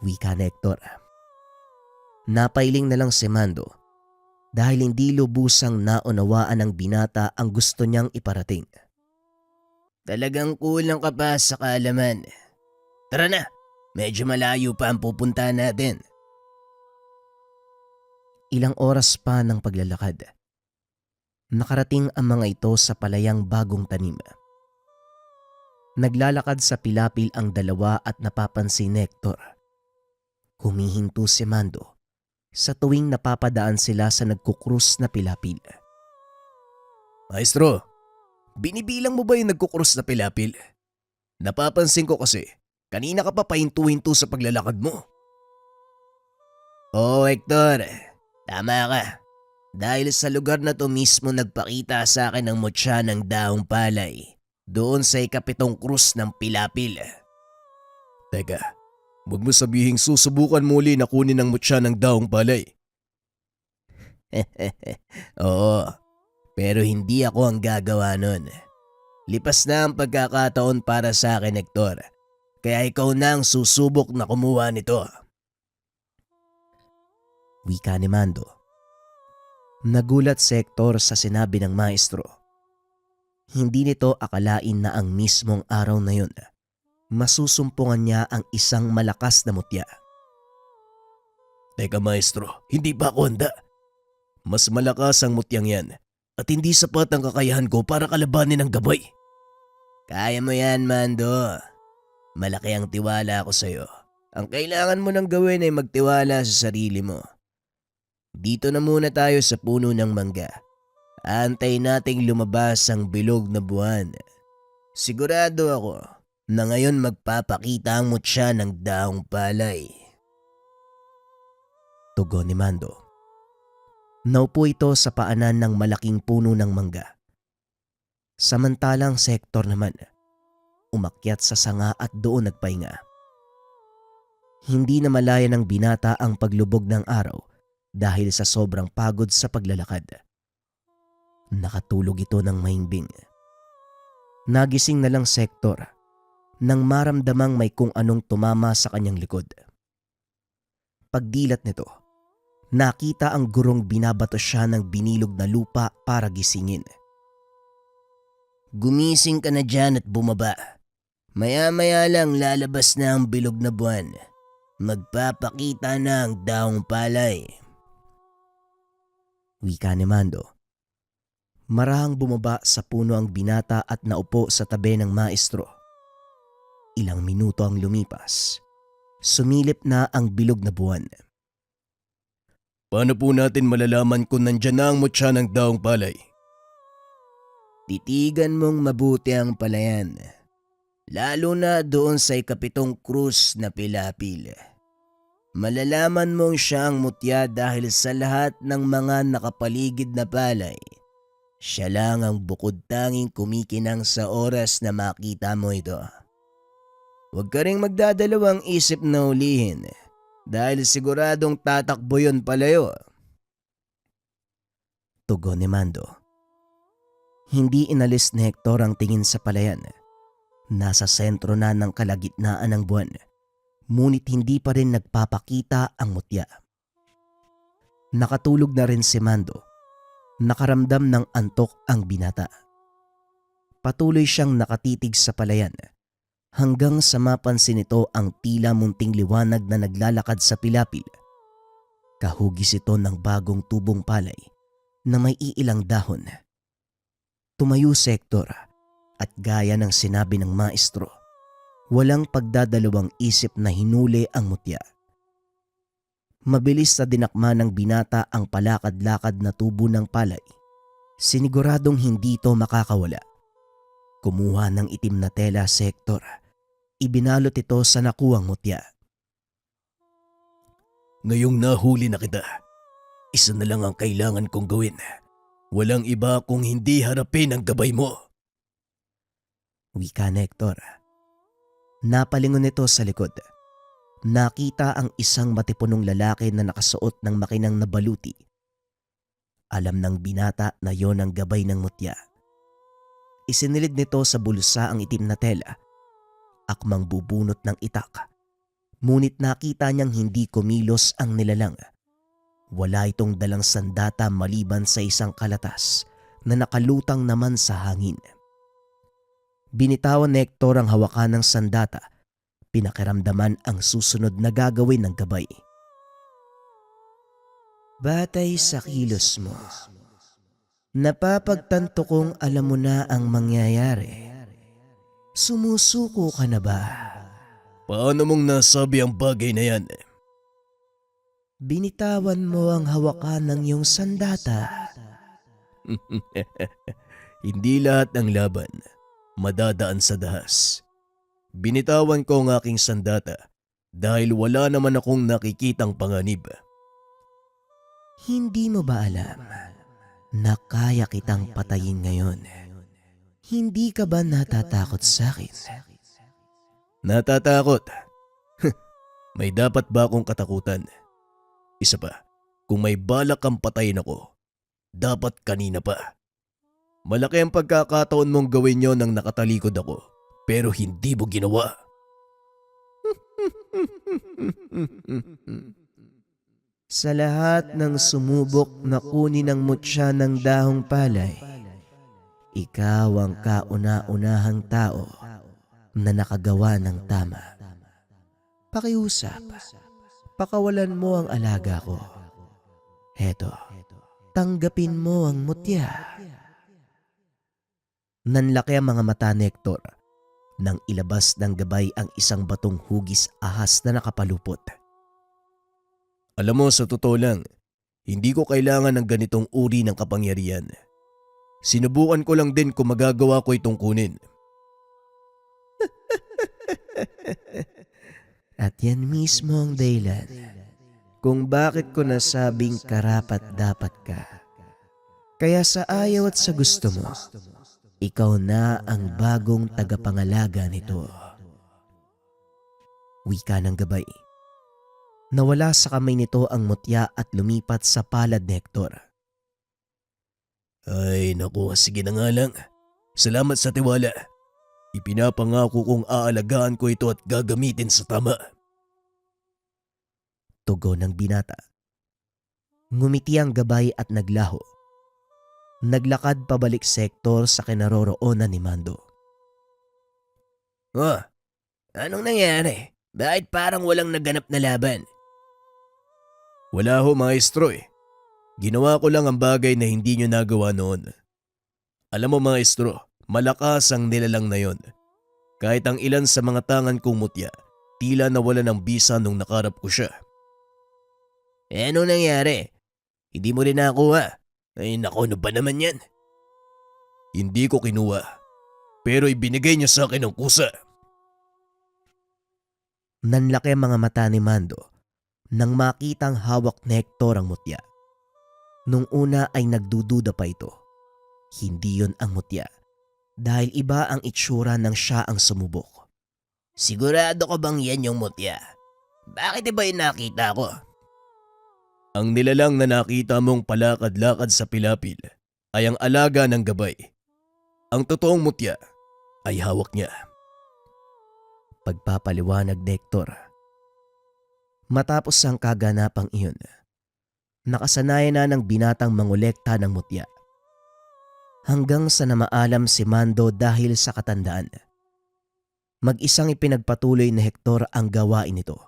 B: Wika ni Hector. Napailing na lang si Mando dahil hindi lubusang naunawaan ng binata ang gusto niyang iparating.
D: Talagang kulang ka pa sa kaalaman. Tara na, medyo malayo pa ang pupuntahan natin.
B: Ilang oras pa ng paglalakad. Nakarating ang mga ito sa palayang bagong tanim. Naglalakad sa pilapil ang dalawa at napapansin ni Hector. Humihinto si Mando sa tuwing napapadaan sila sa nagkukrus na pilapil.
D: Maestro, binibilang mo ba yung nagkukrus na pilapil? Napapansin ko kasi, kanina ka pa pahinto-hinto sa paglalakad mo. Oo, Hector. Tama ka. Dahil sa lugar na to mismo nagpakita sa akin ang mutya ng daong palay. Doon sa ikapitong krus ng pilapil. Teka, huwag mo sabihing susubukan muli na kunin ang mutya ng daong palay. Oo, pero hindi ako ang gagawa nun. Lipas na ang pagkakataon para sa akin, Hector. Kaya ikaw na ang susubok na kumuha nito.
B: Wika ni Mando. Nagulat si Hector sa sinabi ng maestro. Hindi nito akalain na ang mismong araw na yun, masusumpungan niya ang isang malakas na mutya.
D: Teka maestro, hindi ba ako handa? Mas malakas ang mutyang yan at hindi sapat ang kakayahan ko para kalabanin ang gabay. Kaya mo yan, Mando. Malaki ang tiwala ko sa'yo. Ang kailangan mo nang gawin ay magtiwala sa sarili mo. Dito na muna tayo sa puno ng mangga. Antay nating lumabas ang bilog na buwan. Sigurado ako na ngayon magpapakita ang mutya ng daong palay.
B: Tugon ni Mando. Naupo ito sa paanan ng malaking puno ng mangga. Samantalang si Hector naman, umakyat sa sanga at doon nagpahinga. Hindi na malaya ng binata ang paglubog ng araw dahil sa sobrang pagod sa paglalakad. Nakatulog ito ng mahimbing. Nagising na lang si Hector nang maramdamang may kung anong tumama sa kanyang likod. Pagdilat nito, nakita ang gurong binabato siya ng binilog na lupa para gisingin.
D: Gumising ka na dyan at bumaba. Maya-maya lang lalabas na ang bilog na buwan. Magpapakita na ang daong palay.
B: Wika ni Mando. Marahang bumaba sa puno ang binata at naupo sa tabi ng maestro. Ilang minuto ang lumipas. Sumilip na ang bilog na buwan.
D: Paano po natin malalaman kung nandyan na ang mutya ng daong palay? Titigan mong mabuti ang palayan. Lalo na doon sa ikapitong krus na pilapil. Malalaman mong siya ang mutya dahil sa lahat ng mga nakapaligid na palay. Siya lang ang bukod tanging kumikinang sa oras na makita mo ito. Huwag ka ring magdadalawang isip na ulihin dahil siguradong tatakbo yun palayo.
B: Tugon ni Mando. Hindi inalis ni Hector ang tingin sa palayan. Nasa sentro na ng kalagitnaan ng buwan, ngunit hindi pa rin nagpapakita ang mutya. Nakatulog na rin si Mando. Nakaramdam ng antok ang binata. Patuloy siyang nakatitig sa palayan hanggang sa mapansin nito ang tila munting liwanag na naglalakad sa pilapil. Kahugis ito ng bagong tubong palay na may iilang dahon. Tumayo si Hector at gaya ng sinabi ng maestro, walang pagdadalawang isip na hinuli ang mutya. Mabilis na dinakma ng binata ang palakad-lakad na tubo ng palay. Siniguradong hindi ito makakawala. Kumuha ng itim na tela si Hector. Ibinalot ito sa nakuwang mutya.
D: Ngayong nahuli na kita, isa na lang ang kailangan kong gawin. Walang iba kung hindi harapin ang gabay mo.
B: Wika ni Hector. Napalingon nito sa likod. Nakita ang isang matipunong lalaki na nakasuot ng makinang na baluti. Alam ng binata na yon ang gabay ng mutya. Isinilid nito sa bulsa ang itim na tela. Akmang bubunot ng itak. Ngunit nakita niyang hindi kumilos ang nilalang. Wala itong dalang sandata maliban sa isang kalatas na nakalutang naman sa hangin. Binitawan ni Hector ang hawakan ng sandata. Pinakiramdaman ang susunod na gagawin ng gabay. Batay sa kilos mo, napapagtanto kong alam mo na ang mangyayari. Sumusuko ka na ba?
D: Paano mong nasabi ang bagay na yan?
B: Binitawan mo ang hawakan ng iyong sandata.
D: Hindi lahat ng laban madadaan sa dahas. Binitawan ko ang aking sandata dahil wala naman akong nakikitang panganib.
B: Hindi mo ba alam na kaya kitang patayin ngayon? Hindi ka ba natatakot sa akin?
D: Natatakot? May dapat ba akong katakutan? Isa pa, kung may balak kang patayin ako, dapat kanina pa. Malaki ang pagkakataon mong gawin yon nang nakatalikod ako, pero hindi mo ginawa.
B: Sa lahat ng sumubok na kunin ang mutya ng dahong palay, ikaw ang kauna-unahang tao na nakagawa ng tama. Pakiusap, pakawalan mo ang alaga ko. Heto, tanggapin mo ang mutya. Nanlaki ang mga mata ni Hector nang ilabas ng gabay ang isang batong hugis ahas na nakapalupot.
D: Alam mo, sa totoo lang, hindi ko kailangan ng ganitong uri ng kapangyarihan. Sinubukan ko lang din kung magagawa ko itong kunin.
B: At yan mismo ang dahilan kung bakit ko nasabing karapat-dapat ka. Kaya sa ayaw at sa gusto mo, ikaw na ang bagong tagapangalaga nito. Wika ng gabay. Nawala sa kamay nito ang mutya at lumipat sa palad ni Hector.
D: Ay naku, sige na nga lang. Salamat sa tiwala. Ipinapangako kong aalagaan ko ito at gagamitin sa tama.
B: Tugon ng binata. Ngumiti ang gabay at naglaho. Naglakad pabalik sa Hector sa kinaroroonan ni Mando.
D: Oh, anong nangyari? Bakit parang walang naganap na laban? Wala ho, maestro eh. Ginawa ko lang ang bagay na hindi nyo nagawa noon. Alam mo, maestro, malakas ang nilalang na yon. Kahit ang ilan sa mga tangan kong mutya, tila nawala ng bisa nung nakarap ko siya. Eh anong nangyari? Hindi mo rin nakuha? Ay naku, ano ba naman yan? Hindi ko kinuha, pero ibinigay niya sa akin ng kusa.
B: Nanlaki ang mga mata ni Mando nang makitang hawak ni Hector ang mutya. Nung una ay nagdududa pa ito. Hindi yon ang mutya dahil iba ang itsura ng siya ang sumubok.
D: Sigurado ka bang yan yung mutya? Bakit iba yung nakita ko? Ang nilalang na nakita mong palakad-lakad sa pilapil ay ang alaga ng gabay. Ang totoong mutya ay hawak niya.
B: Pagpapaliwanag ni Hector. Matapos ang kaganapang iyon, nakasanayan na ng binatang mangolekta ng mutya. Hanggang sa namaalam si Mando dahil sa katandaan. Mag-isang ipinagpatuloy ni Hector ang gawain nito.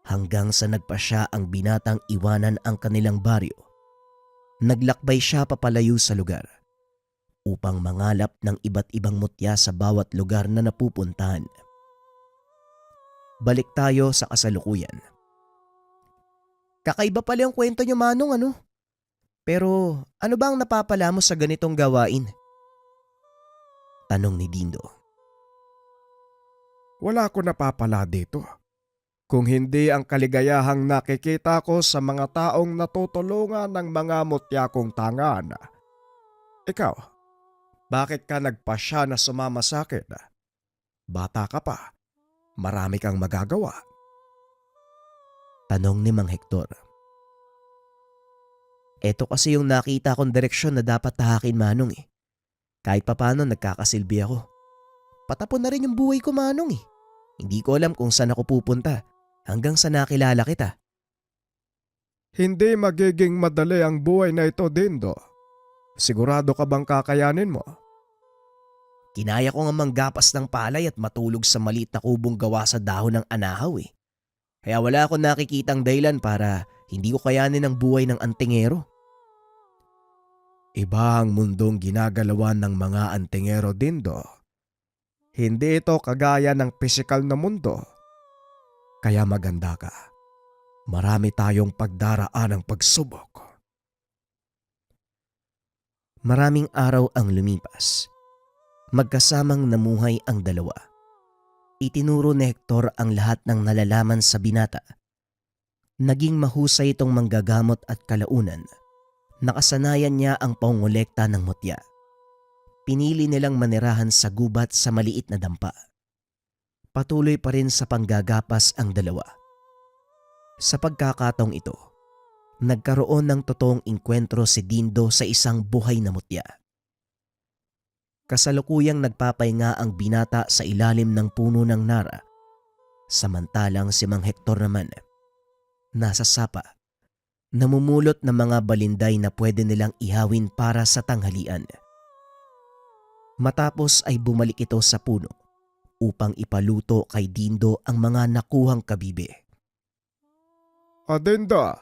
B: Hanggang sa nagpasya ang binatang iwanan ang kanilang baryo. Naglakbay siya papalayo sa lugar upang mangalap ng iba't ibang mutya sa bawat lugar na napupuntahan. Balik tayo sa kasalukuyan. Kakaiba pala yung kwento niyo, Manong, ano? Pero ano ba ang napapala mo sa ganitong gawain? Tanong ni Dindo.
C: Wala ko napapala dito. Kung hindi ang kaligayahang nakikita ko sa mga taong natutulungan ng mga mutya kong tangan. Ikaw, bakit ka nagpasya na sumama sa akin? Bata ka pa, marami kang magagawa.
B: Tanong ni Mang Hector. Ito kasi yung nakita kong direksyon na dapat tahakin, Manong eh. Kahit papano nagkakasilbi ako. Patapon na rin yung buhay ko, Manong eh. Hindi ko alam kung saan ako pupunta hanggang sa nakilala kita.
C: Hindi magiging madali ang buhay na ito, Dindo. Sigurado ka bang kakayanin mo?
B: Kinaya ko nga manggapas ng palay at matulog sa maliit na kubong gawa sa dahon ng anahaw eh. Kaya wala akong nakikitang dahilan para hindi ko kayanin ang buhay ng antingero.
C: Iba ang mundong ginagalawan ng mga antingero, Dindo. Hindi ito kagaya ng pisikal na mundo. Kaya maganda ka. Marami tayong pagdaraan ng pagsubok.
B: Maraming araw ang lumipas. Magkasamang namuhay ang dalawa. Itinuro ni Hector ang lahat ng nalalaman sa binata. Naging mahusay itong manggagamot at kalaunan. Nakasanayan niya ang pangolekta ng mutya. Pinili nilang manirahan sa gubat sa maliit na dampa. Patuloy pa rin sa panggagapas ang dalawa. Sa pagkakataong ito, nagkaroon ng totoong inkwentro si Dindo sa isang buhay na mutya. Kasalukuyang nagpapahinga ang binata sa ilalim ng puno ng nara, samantalang si Mang Hector naman, nasa sapa, namumulot ng mga balinday na pwede nilang ihawin para sa tanghalian. Matapos ay bumalik ito sa puno upang ipaluto kay Dindo ang mga nakuhang kabibe.
C: Dindo,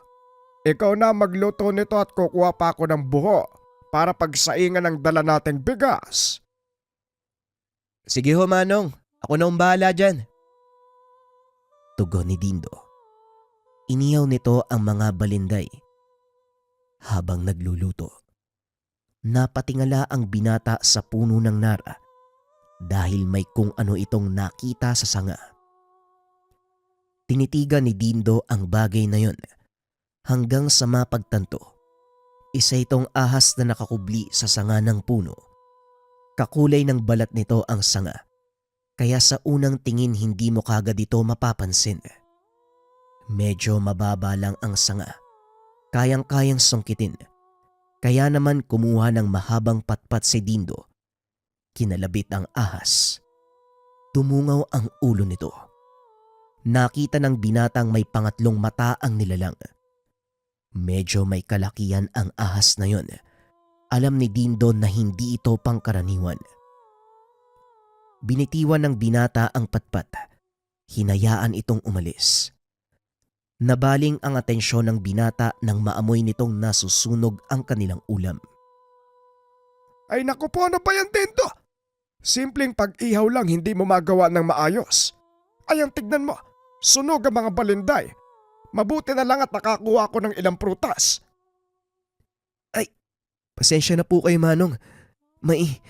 C: ikaw na magluto nito at kukuha pa ako ng buho para pagsaingan ng dala nating bigas.
B: Sige ho, Manong. Ako na ang bahala dyan. Tugon ni Dindo. Iniyaw nito ang mga balinday. Habang nagluluto, napatingala ang binata sa puno ng nara dahil may kung ano itong nakita sa sanga. Tinitigan ni Dindo ang bagay na yon hanggang sa mapagtanto. Isa itong ahas na nakakubli sa sanga ng puno. Kakulay ng balat nito ang sanga, kaya sa unang tingin hindi mo kagad ito mapapansin. Medyo mababa lang ang sanga, kayang-kayang sungkitin. Kaya naman kumuha ng mahabang patpat si Dindo. Kinalabit ang ahas. Tumungaw ang ulo nito. Nakita ng binatang may pangatlong mata ang nilalang. Medyo may kalakihan ang ahas na yon. Alam ni Dindo na hindi ito pangkaraniwan. Binitiwan ng binata ang patpat. Hinayaan itong umalis. Nabaling ang atensyon ng binata nang maamoy nitong nasusunog ang kanilang ulam.
C: Ay naku po, ano ba yan, Dindo? Simpleng pag-ihaw lang hindi mo magawa ng maayos. Ayang tignan mo, sunog ang mga balinday. Mabuti na lang at nakakuha ko ng ilang prutas.
B: Pasensya na po kayo, Manong. May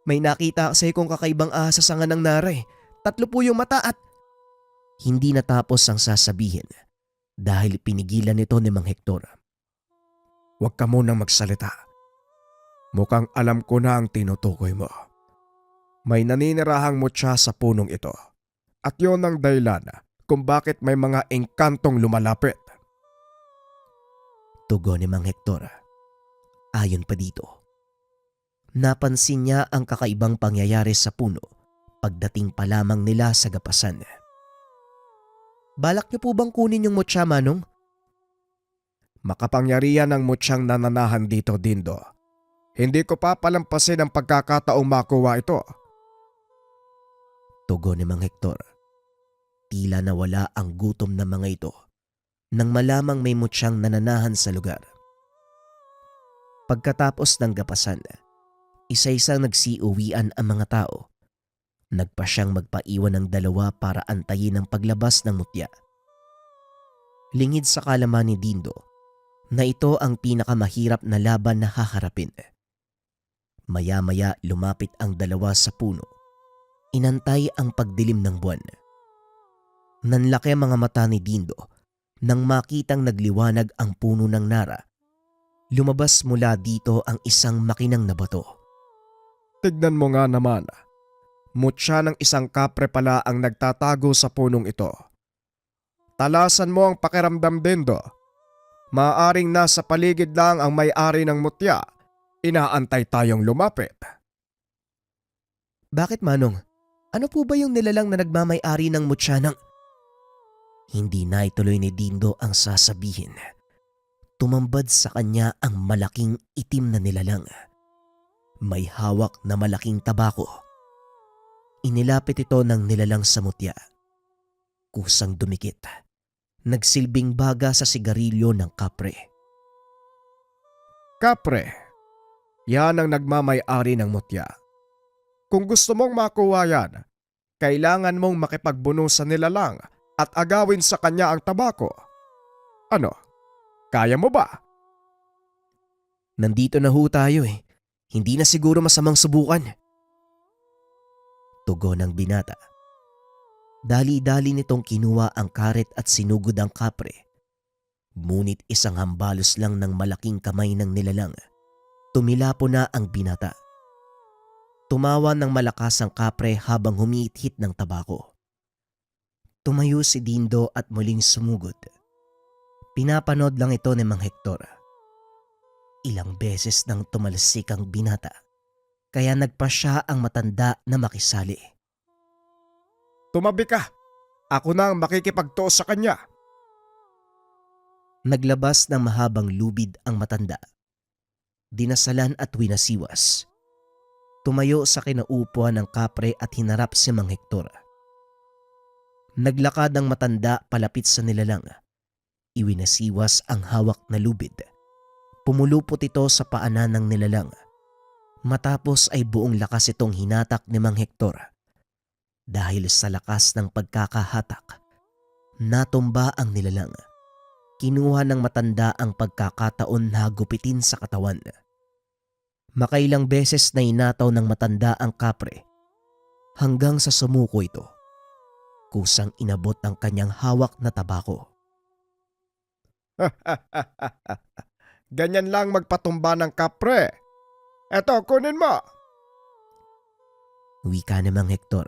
B: nakita kasi kong kakaibang ahas sa sanga ng nara eh. 3 po yung mata at... Hindi natapos ang sasabihin dahil pinigilan nito ni Mang Hector.
C: Huwag ka munang magsalita. Mukhang alam ko na ang tinutukoy mo. May naninirahang mutya sa punong ito. At yon ang dahilan kung bakit may mga engkantong lumalapit.
B: Tugon ni Mang Hector. Ayon pa dito, napansin niya ang kakaibang pangyayari sa puno pagdating pa lamang nila sa gapasan. Balak niyo po bang kunin yung mutya, Manong?
C: Makapangyarihan ang mutyang nananahan dito, Dindo. Hindi ko papalampasin ang pagkakataong makuha ito.
B: Tugon ni Mang Hector. Tila nawala ang gutom ng mga ito nang malamang may mutyang nananahan sa lugar. Pagkatapos ng gapasan, isa-isang nagsiuwian ang mga tao. Nagpa siyang magpaiwan ng 2 para antayin ang paglabas ng mutya. Lingid sa kalaman ni Dindo na ito ang pinakamahirap na laban na haharapin. Maya-maya lumapit ang 2 sa puno. Inantay ang pagdilim ng buwan. Nanlaki ang mga mata ni Dindo nang makitang nagliwanag ang puno ng nara. Lumabas mula dito ang isang makinang na bato.
C: Tignan mo nga naman. Mutya ng isang kapre pala ang nagtatago sa punong ito. Talasan mo ang pakiramdam, Dendo. Maaring nasa paligid lang ang may-ari ng mutya. Inaantay tayong lumapit.
B: Bakit Manong? Ano po ba yung nilalang na nagmamay-ari ng mutya ng... Hindi na ituloy ni Dindo ang sasabihin. Tumambad sa kanya ang malaking itim na nilalang. May hawak na malaking tabako. Inilapit ito ng nilalang sa mutya. Kusang dumikit. Nagsilbing baga sa sigarilyo ng kapre.
C: Kapre, yan ang nagmamay-ari ng mutya. Kung gusto mong makuha yan, kailangan mong makipagbuno sa nilalang at agawin sa kanya ang tabako. Ano? Kaya mo ba?
B: Nandito na ho tayo eh. Hindi na siguro masamang subukan. Tugon ng binata. Dali-dali nitong kinuha ang karet at sinugod ang kapre. Ngunit isang hambalos lang ng malaking kamay ng nilalang. Tumilapo na ang binata. Tumawa ng malakas ang kapre habang humihit ng tabako. Tumayo si Dindo at muling sumugod. Pinapanood lang ito ni Mang Hector. Ilang beses nang tumalsik ang binata, kaya nagpa siya ang matanda na makisali.
C: Tumabi ka. Ako na ang makikipagtuos sa kanya.
B: Naglabas ng mahabang lubid ang matanda. Dinasalan at winasiwas. Tumayo sa kinaupuan ng kapre at hinarap si Mang Hector. Naglakad ang matanda palapit sa nilalang. Iwinasiwas ang hawak na lubid. Pumulupot ito sa paanan ng nilalang. Matapos ay buong lakas itong hinatak ni Mang Hector. Dahil sa lakas ng pagkakahatak, natumba ang nilalang. Kinuha ng matanda ang pagkakataon na gupitin sa katawan. Makailang beses na inataw ng matanda ang kapre hanggang sa sumuko ito. Kusang inabot ang kanyang hawak na tabako.
C: Ganyan lang magpatumba ng kapre. Eto, kunin mo.
B: Wika ni Mang Hector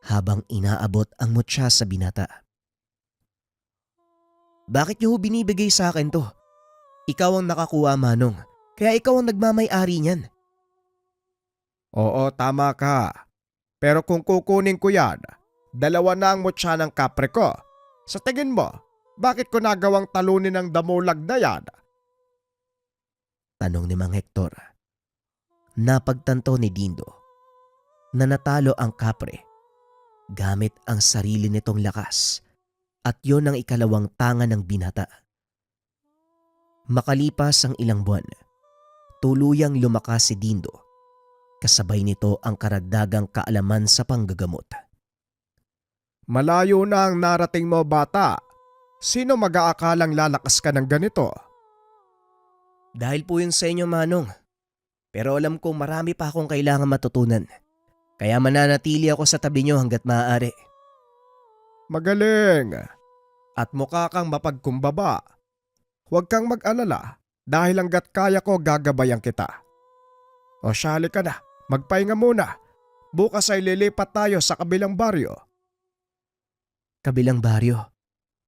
B: habang inaabot ang mutya sa binata. Bakit niyo ho binibigay sa akin to? Ikaw ang nakakuha, Manong. Kaya ikaw ang nagmamay-ari niyan.
C: Oo, tama ka. Pero kung kukunin ko yan, dalawa na ang mutya ng kapre ko. Sa tingin mo, bakit ko nagawang talunin ng damulag na yan?
B: Tanong ni Mang Hector. Napagtanto ni Dindo na natalo ang kapre gamit ang sarili nitong lakas at yon ang ikalawang tanga ng binata. Makalipas ang ilang buwan, tuluyang lumakas si Dindo. Kasabay nito ang karagdagang kaalaman sa panggagamot.
C: Malayo na ang narating mo, bata. Sino mag-aakalang lalakas ka ng ganito?
B: Dahil po yun sa inyo, Manong. Pero alam kong marami pa akong kailangan matutunan. Kaya mananatili ako sa tabi niyo hanggat maaari.
C: Magaling. At mukha kang mapagkumbaba. Huwag kang mag-alala dahil hanggat kaya ko gagabayan kita. O syali ka na, magpahinga muna. Bukas ay lilipat tayo sa kabilang baryo.
B: Kabilang baryo?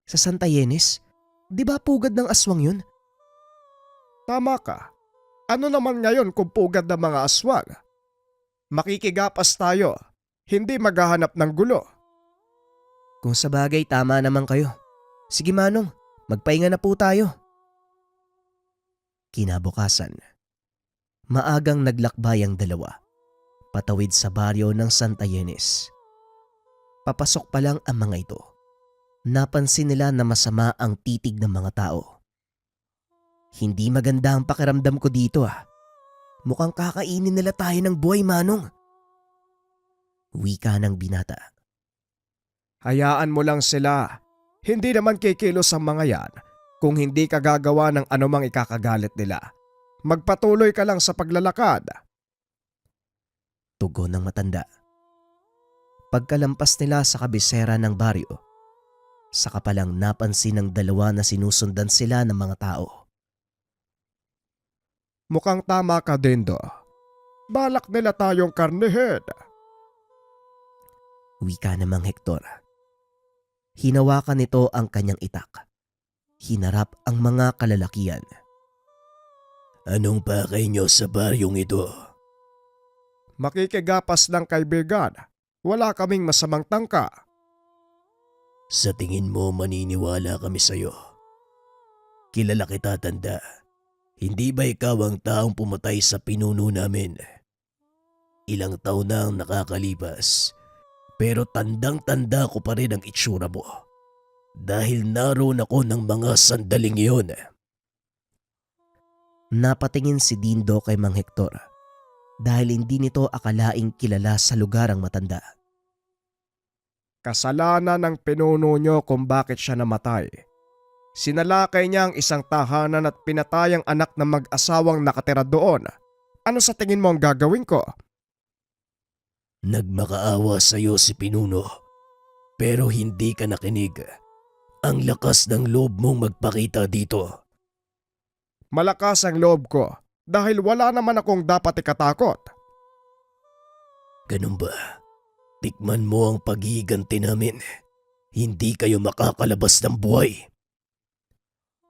B: Sa Santa Ynez? Di ba pugad ng aswang yun?
C: Tama ka. Ano naman ngayon kung pugad ng mga aswang? Makikigapas tayo, hindi maghahanap ng gulo.
B: Kung sa bagay tama naman kayo. Sige Manong, magpahinga na po tayo. Kinabukasan, maagang naglakbay ang dalawa, patawid sa baryo ng Santa Ynez. Papasok pa lang ang mga ito. Napansin nila na masama ang titig ng mga tao. Hindi maganda ang pakiramdam ko dito ah. Mukhang kakainin nila tayo ng buhay, Manong. Wika ng binata.
C: Hayaan mo lang sila. Hindi naman kikilos ang mga yan kung hindi ka gagawa ng anumang ikakagalit nila. Magpatuloy ka lang sa paglalakad.
B: Tugon ng matanda. Pagkalampas nila sa kabisera ng baryo, saka palang napansin ng dalawa na sinusundan sila ng mga tao.
C: Mukhang tama ka, Dindo. Balak nila tayong karnihin.
B: Wika namang Hector. Hinawakan nito ang kanyang itak. Hinarap ang mga kalalakian.
D: Anong pakay nyo sa baryong ito?
C: Makikigapas lang kaibigan. Wala kaming masamang tangka.
D: Sa tingin mo maniniwala kami sa'yo. Kilala kita, tanda. Hindi ba ikaw ang taong pumatay sa pinuno namin? Ilang taon na ang nakakalipas, pero tandang-tanda ko pa rin ang itsura mo. Dahil naroon ako ng mga sandaling iyon.
B: Napatingin si Dindo kay Mang Hector dahil hindi nito akalaing kilala sa lugar ang matanda.
C: Kasalanan ng pinuno nyo kung bakit siya namatay. Sinalakay niya ang isang tahanan at pinatay ang anak ng mag-asawang nakatira doon. Ano sa tingin mo ang gagawin ko?
D: Nagmakaawa sa'yo si Pinuno, pero hindi ka nakinig. Ang lakas ng loob mong magpakita dito.
C: Malakas ang loob ko dahil wala naman akong dapat ikatakot.
D: Ganun ba? Tikman mo ang paghihiganti namin. Hindi kayo makakalabas ng buhay.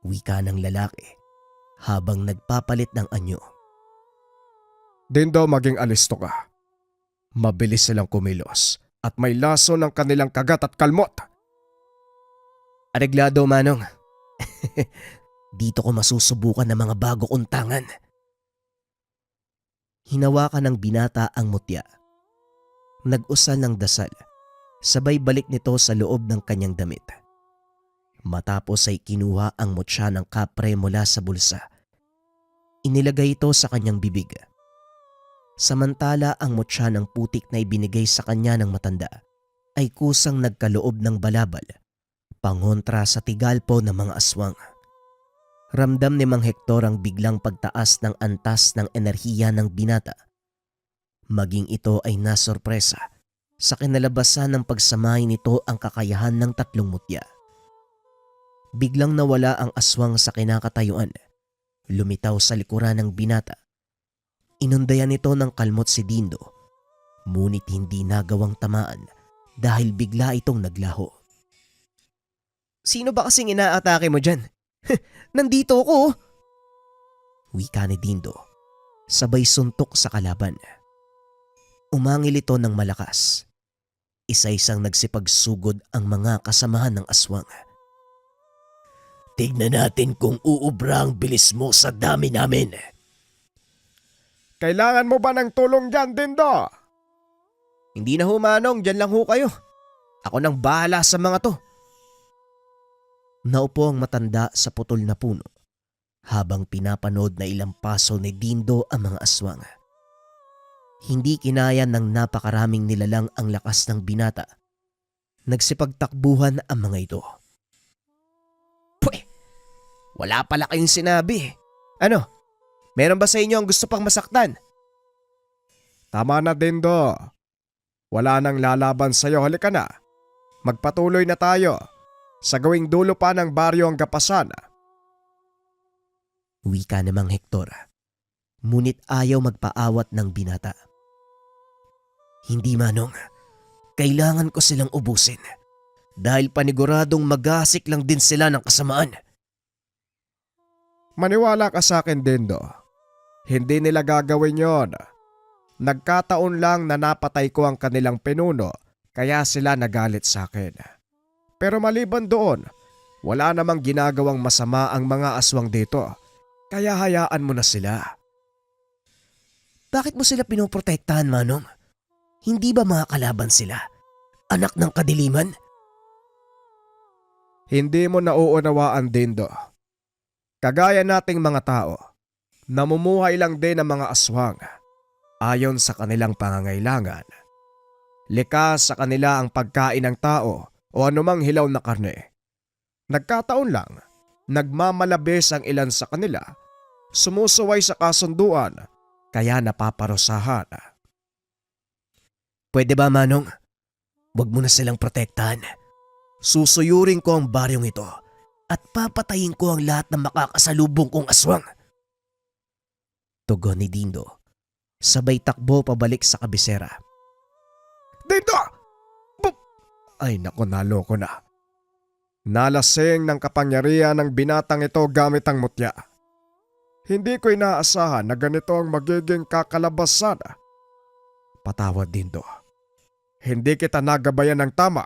B: Wika ng lalaki habang nagpapalit ng anyo.
C: Dindo, maging alisto ka. Mabilis silang kumilos at may laso ng kanilang kagat at kalmot.
B: Areglado, Manong. Dito ko masusubukan ng mga bago kong tangan. Hinawakan ng binata ang mutya. Nag-usal ng dasal. Sabay balik nito sa loob ng kanyang damit. Matapos ay kinuha ang mutya ng kapre mula sa bulsa. Inilagay ito sa kanyang bibig. Samantala ang mutya ng putik na ibinigay sa kanya ng matanda ay kusang nagkaloob ng balabal, pangontra sa tigalpo ng mga aswang. Ramdam ni Mang Hector ang biglang pagtaas ng antas ng enerhiya ng binata. Maging ito ay nasorpresa sa kinalabasan ng pagsamay nito ang kakayahan ng tatlong mutya. Biglang nawala ang aswang sa kinakatayuan. Lumitaw sa likuran ng binata. Inundayan nito ng kalmot si Dindo, ngunit hindi nagawang tamaan dahil bigla itong naglaho. Sino ba kasing inaatake mo dyan? Nandito ako! Wika ni Dindo, sabay suntok sa kalaban. Umangil ito ng malakas. Isa-isang nagsipagsugod ang mga kasamahan ng aswang.
D: Tignan natin kung uubra ang bilis mo sa dami namin.
C: Kailangan mo ba ng tulong dyan, Dindo?
B: Hindi na ho, Manong, dyan lang ho kayo. Ako nang bahala sa mga to. Naupo ang matanda sa putol na puno habang pinapanood na ilang paso ni Dindo ang mga aswang. Hindi kinaya ng napakaraming nilalang ang lakas ng binata. Nagsipagtakbuhan ang mga ito. Pweh! Wala pala kayong sinabi. Ano? Meron ba sa inyo ang gusto pang masaktan?
C: Tama na, Dindo. Wala nang lalaban sa'yo. Halika na. Magpatuloy na tayo. Sa gawing dulo pa ng baryo ang gapasan.
B: Wika namang Hector. Ngunit ayaw magpaawat ng binata. Hindi, Manong. Kailangan ko silang ubusin. Dahil paniguradong magasik lang din sila ng kasamaan.
C: Maniwala ka sa akin, Dindo. Hindi nila gagawin yon. Nagkataon lang na napatay ko ang kanilang pinuno kaya sila nagalit sa akin. Pero maliban doon, wala namang ginagawang masama ang mga aswang dito. Kaya hayaan mo na sila.
B: Bakit mo sila pinoprotektahan, Manong? Hindi ba mga kalaban sila? Anak ng kadiliman?
C: Hindi mo nauunawaan, Dindo. Kagaya nating mga tao, namumuhay lang din ang mga aswang ayon sa kanilang pangangailangan. Likas sa kanila ang pagkain ng tao o anumang hilaw na karne. Nagkataon lang, nagmamalabis ang ilan sa kanila, sumusuway sa kasunduan, kaya napaparusahan.
B: Pwede ba, Manong? Huwag mo na silang protektahan. Susuyurin ko ang baryong ito at papatayin ko ang lahat ng makakasalubong kong aswang. Tugon ni Dindo. Sabay takbo pabalik sa kabisera.
C: Dindo! Ay nako, naloko na. Nalasing ng kapangyarihan ng binatang ito gamit ang mutya. Hindi ko inaasahan na ganito ang magiging kakalabasan. Patawad, Dindo. Hindi kita nagabayan ng tama.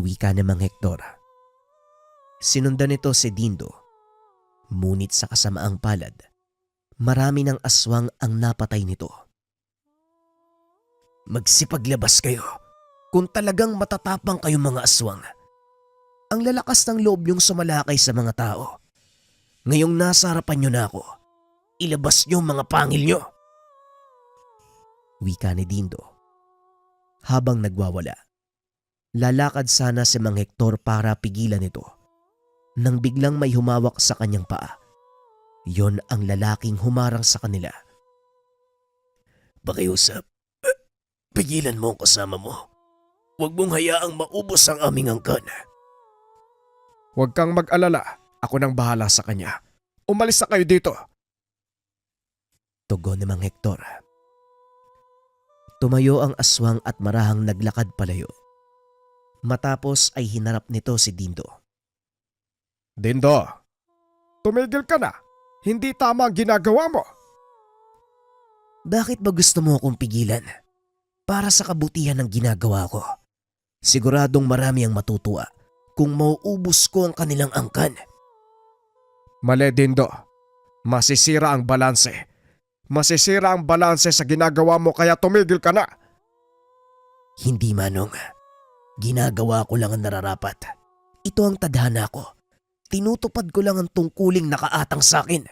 B: Wika ni Mang Hector. Sinundan nito si Dindo. Ngunit sa kasamaang palad, marami ng aswang ang napatay nito.
D: Magsipaglabas kayo kung talagang matatapang kayong mga aswang.
B: Ang lalakas ng loob niyong sumalakay sa mga tao.
D: Ngayong nasa harapan niyo na ako, ilabas niyo ang mga pangil niyo.
B: Wika ni Dindo. Habang nagwawala, lalakad sana si Mang Hector para pigilan ito. Nang biglang may humawak sa kanyang paa. Yon ang lalaking humarang sa kanila.
D: Pakiusap, pigilan mo ang kasama mo. Huwag mong hayaang maubos ang aming angkan.
C: Huwag kang mag-alala. Ako nang bahala sa kanya. Umalis na kayo dito.
B: Tugon ni Mang Hector. Tumayo ang aswang at marahang naglakad palayo. Matapos ay hinarap nito si Dindo.
C: Dindo, tumigil ka na. Hindi tama ang ginagawa mo.
B: Bakit ba gusto mo akong pigilan? Para sa kabutihan ng ginagawa ko. Siguradong marami ang matutuwa kung mauubos ko ang kanilang angkan.
C: Mali, Dindo. Masisira ang balanse. Masisira ang balanse sa ginagawa mo kaya tumigil ka na.
B: Hindi, Manong. Ginagawa ko lang ang nararapat. Ito ang tadhana ko. Tinutupad ko lang ang tungkuling nakaatang sa akin.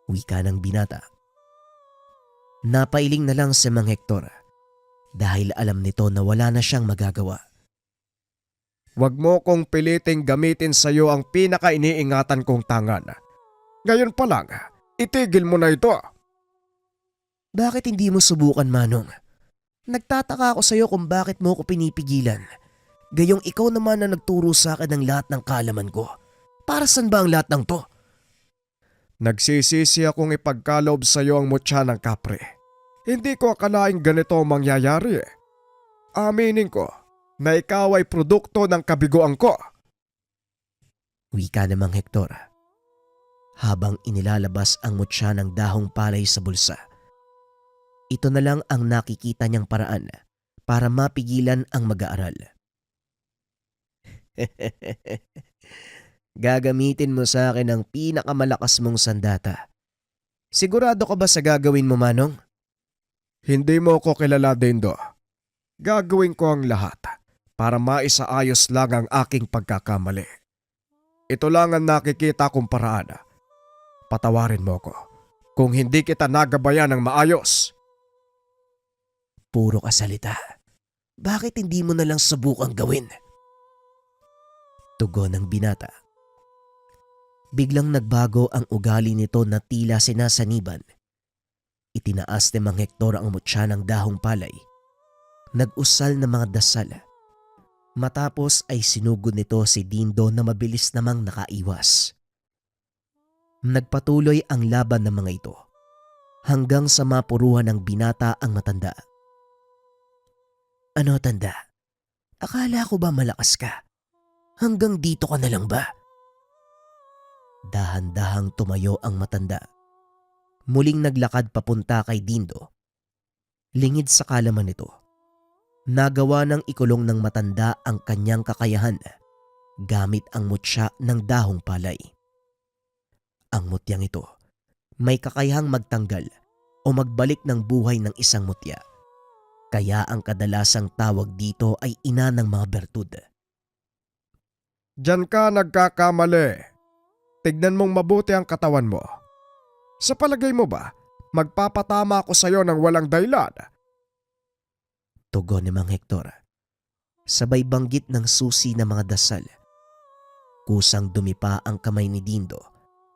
B: Wika ng binata. Napailing na lang si Mang Hector dahil alam nito na wala na siyang magagawa.
C: Huwag mo kong piliting gamitin sa iyo ang pinaka-iniingatan kong tangan. Ngayon pa lang, itigil mo na ito.
B: Bakit hindi mo subukan, Manong? Nagtataka ako sa iyo kung bakit mo ko pinipigilan. Gayong ikaw naman na nagturo sa akin ng lahat ng kaalaman ko. Para saan ba ang lahat ng to?
C: Nagsisisi akong ipagkaloob sa iyo ang mutya ng kapre. Hindi ko akalaing ganito ang mangyayari. Aminin ko na ikaw ay produkto ng kabiguan ko.
B: Wika ni Mang Hector. Habang inilalabas ang mutya ng dahong palay sa bulsa. Ito na lang ang nakikita niyang paraan para mapigilan ang mag-aaral. Gagamitin mo sa akin ang pinakamalakas mong sandata. Sigurado ka ba sa gagawin mo, Manong?
C: Hindi mo ko kilala, Dindo. Gagawin ko ang lahat para maisaayos lang ang aking pagkakamali. Ito lang ang nakikita kong paraan. Patawarin mo ko kung hindi kita nagabayan ng maayos.
B: Puro kasalita. Bakit hindi mo na lang subukang gawin? Tugon ng binata. Biglang nagbago ang ugali nito na tila sinasaniban. Itinaas ni Mang Hector ang mutya ng dahong palay. Nag-usal ng mga dasal. Matapos ay sinugod nito si Dindo na mabilis namang nakaiwas. Nagpatuloy ang laban ng mga ito hanggang sa mapuruhan ng binata ang matanda. Ano, tanda? Akala ko ba malakas ka? Hanggang dito ka na lang ba? Dahan-dahang tumayo ang matanda. Muling naglakad papunta kay Dindo. Lingid sa kalaman nito. Nagawa ng ikulong ng matanda ang kanyang kakayahan gamit ang mutya ng dahong palay. Ang mutyang ito may kakayahang magtanggal o magbalik ng buhay ng isang mutya. Kaya ang kadalasang tawag dito ay ina ng mga bertud.
C: Diyan ka nagkakamali. Tignan mong mabuti ang katawan mo. Sa palagay mo ba, magpapatama ako sa iyo ng walang dahilan?
B: Tugon ni Mang Hector. Sabay banggit ng susi na mga dasal. Kusang dumipa ang kamay ni Dindo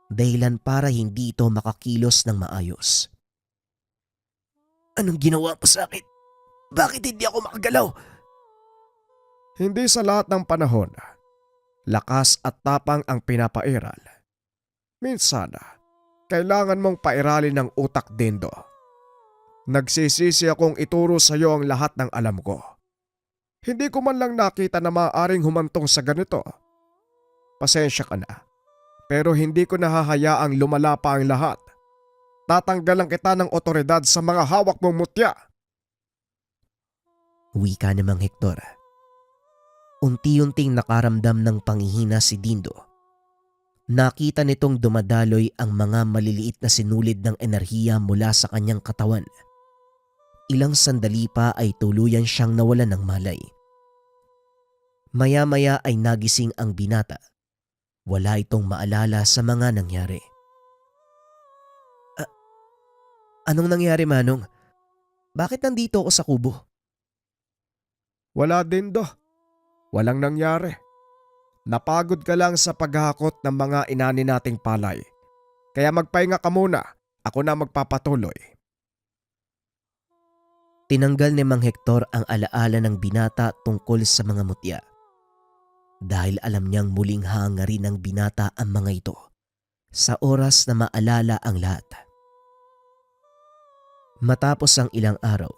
B: dahilan para hindi ito makakilos ng maayos.
D: Anong ginawa mo sa akin? Bakit hindi ako makagalaw?
C: Hindi sa lahat ng panahon, lakas at tapang ang pinapairal. Minsan, kailangan mong pairalin ng utak, Dindo. Nagsisisi akong ituro sa iyo ang lahat ng alam ko. Hindi ko man lang nakita na maaaring humantong sa ganito. Pasensya ka na, pero hindi ko nahahayaang lumala pa ang lahat. Tatanggalan kita ng otoridad sa mga hawak mong mutya.
B: Wika ni Mang Hector. Unti-unting nakaramdam ng panghihina si Dindo. Nakita nitong dumadaloy ang mga maliliit na sinulid ng enerhiya mula sa kanyang katawan. Ilang sandali pa ay tuluyan siyang nawalan ng malay. Maya-maya ay nagising ang binata. Wala itong maalala sa mga nangyari. Anong nangyari, Manong? Bakit nandito ako sa kubo?
C: Wala din do. Walang nangyari. Napagod ka lang sa paghahakot ng mga inani nating palay. Kaya magpahinga ka muna. Ako na magpapatuloy.
B: Tinanggal ni Mang Hector ang alaala ng binata tungkol sa mga mutya. Dahil alam niyang muling hangarin ng binata ang mga ito sa oras na maalala ang lahat. Matapos ang ilang araw,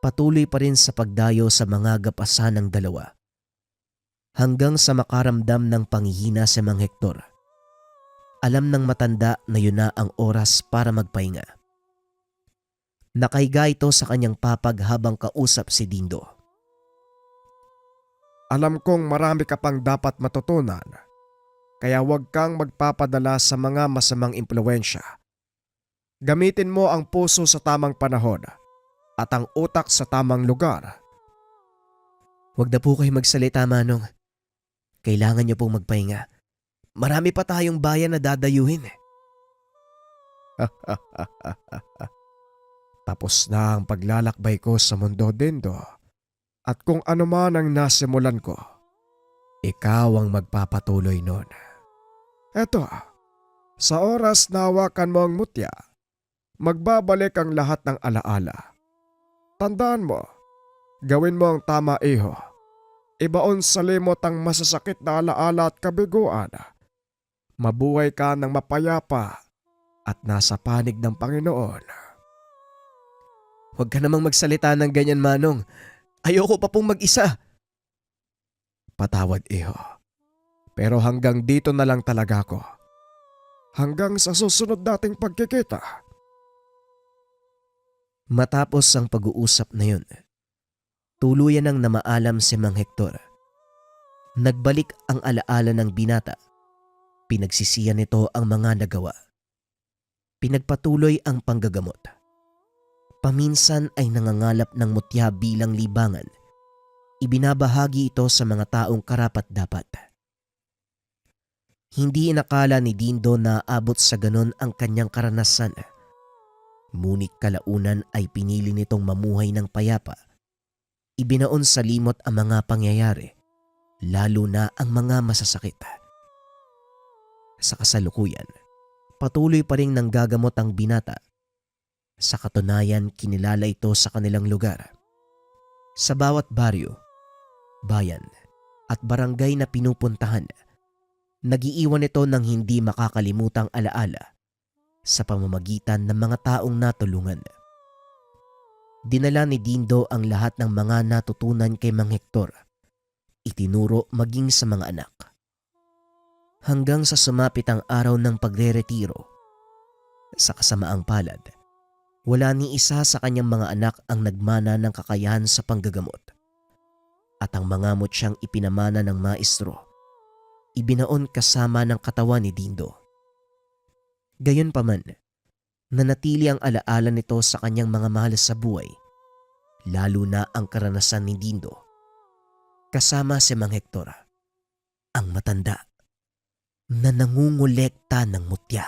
B: patuloy pa rin sa pagdayo sa mga gapasan ng dalawa. Hanggang sa makaramdam ng panghihina si Mang Hector. Alam ng matanda na yun na ang oras para magpahinga. Nakahiga ito sa kanyang papag habang kausap si Dindo.
C: Alam kong marami ka pang dapat matutunan. Kaya huwag kang magpapadala sa mga masamang impluwensya. Gamitin mo ang puso sa tamang panahon at ang utak sa tamang lugar.
B: Huwag na po kayo magsalita, Manong. Kailangan niyo pong magpahinga. Marami pa tayong bayan na dadayuhin.
C: Tapos na ang paglalakbay ko sa mundo, Dindo. At kung ano man ang nasimulan ko, ikaw ang magpapatuloy nun. Eto, sa oras na hawakan mo ang mutya, magbabalik ang lahat ng alaala. Tandaan mo, gawin mo ang tama, iho. Ibaon sa limot ang masasakit na alaala at kabiguan. Mabuhay ka ng mapayapa at nasa panig ng Panginoon.
B: Huwag ka namang magsalita ng ganyan, Manong. Ayoko pa pong mag-isa.
C: Patawad, iho. Pero hanggang dito na lang talaga ako. Hanggang sa susunod nating pagkikita.
B: Matapos ang pag-uusap na yun, tuluyan nang namaalam si Mang Hector. Nagbalik ang alaala ng binata. Pinagsisiyan nito ang mga nagawa. Pinagpatuloy ang panggagamot. Paminsan ay nangangalap ng mutya bilang libangan. Ibinabahagi ito sa mga taong karapat-dapat. Hindi inakala ni Dindo na aabot sa ganon ang kanyang karanasan. Ngunit kalaunan ay pinili nitong mamuhay ng payapa. Ibinaon sa limot ang mga pangyayari, lalo na ang mga masasakit. Sa kasalukuyan, patuloy pa rin nanggagamot ang binata. Sa katunayan, kinilala ito sa kanilang lugar. Sa bawat baryo, bayan at barangay na pinupuntahan, nagiiwan ito ng hindi makakalimutang alaala sa pamamagitan ng mga taong natulungan. Dinala ni Dindo ang lahat ng mga natutunan kay Mang Hector. Itinuro maging sa mga anak. Hanggang sa sumapit ang araw ng pagre-retiro. Sa kasamaang palad, wala ni isa sa kanyang mga anak ang nagmana ng kakayahan sa panggagamot. At ang mga mutyang ipinamana ng maestro, ibinaon kasama ng katawan ni Dindo. Gayunpaman, nanatili ang alaala nito sa kanyang mga mahal sa buhay, lalo na ang karanasan ni Dindo. Kasama si Mang Hector, ang matanda na nangungulekta ng mutya.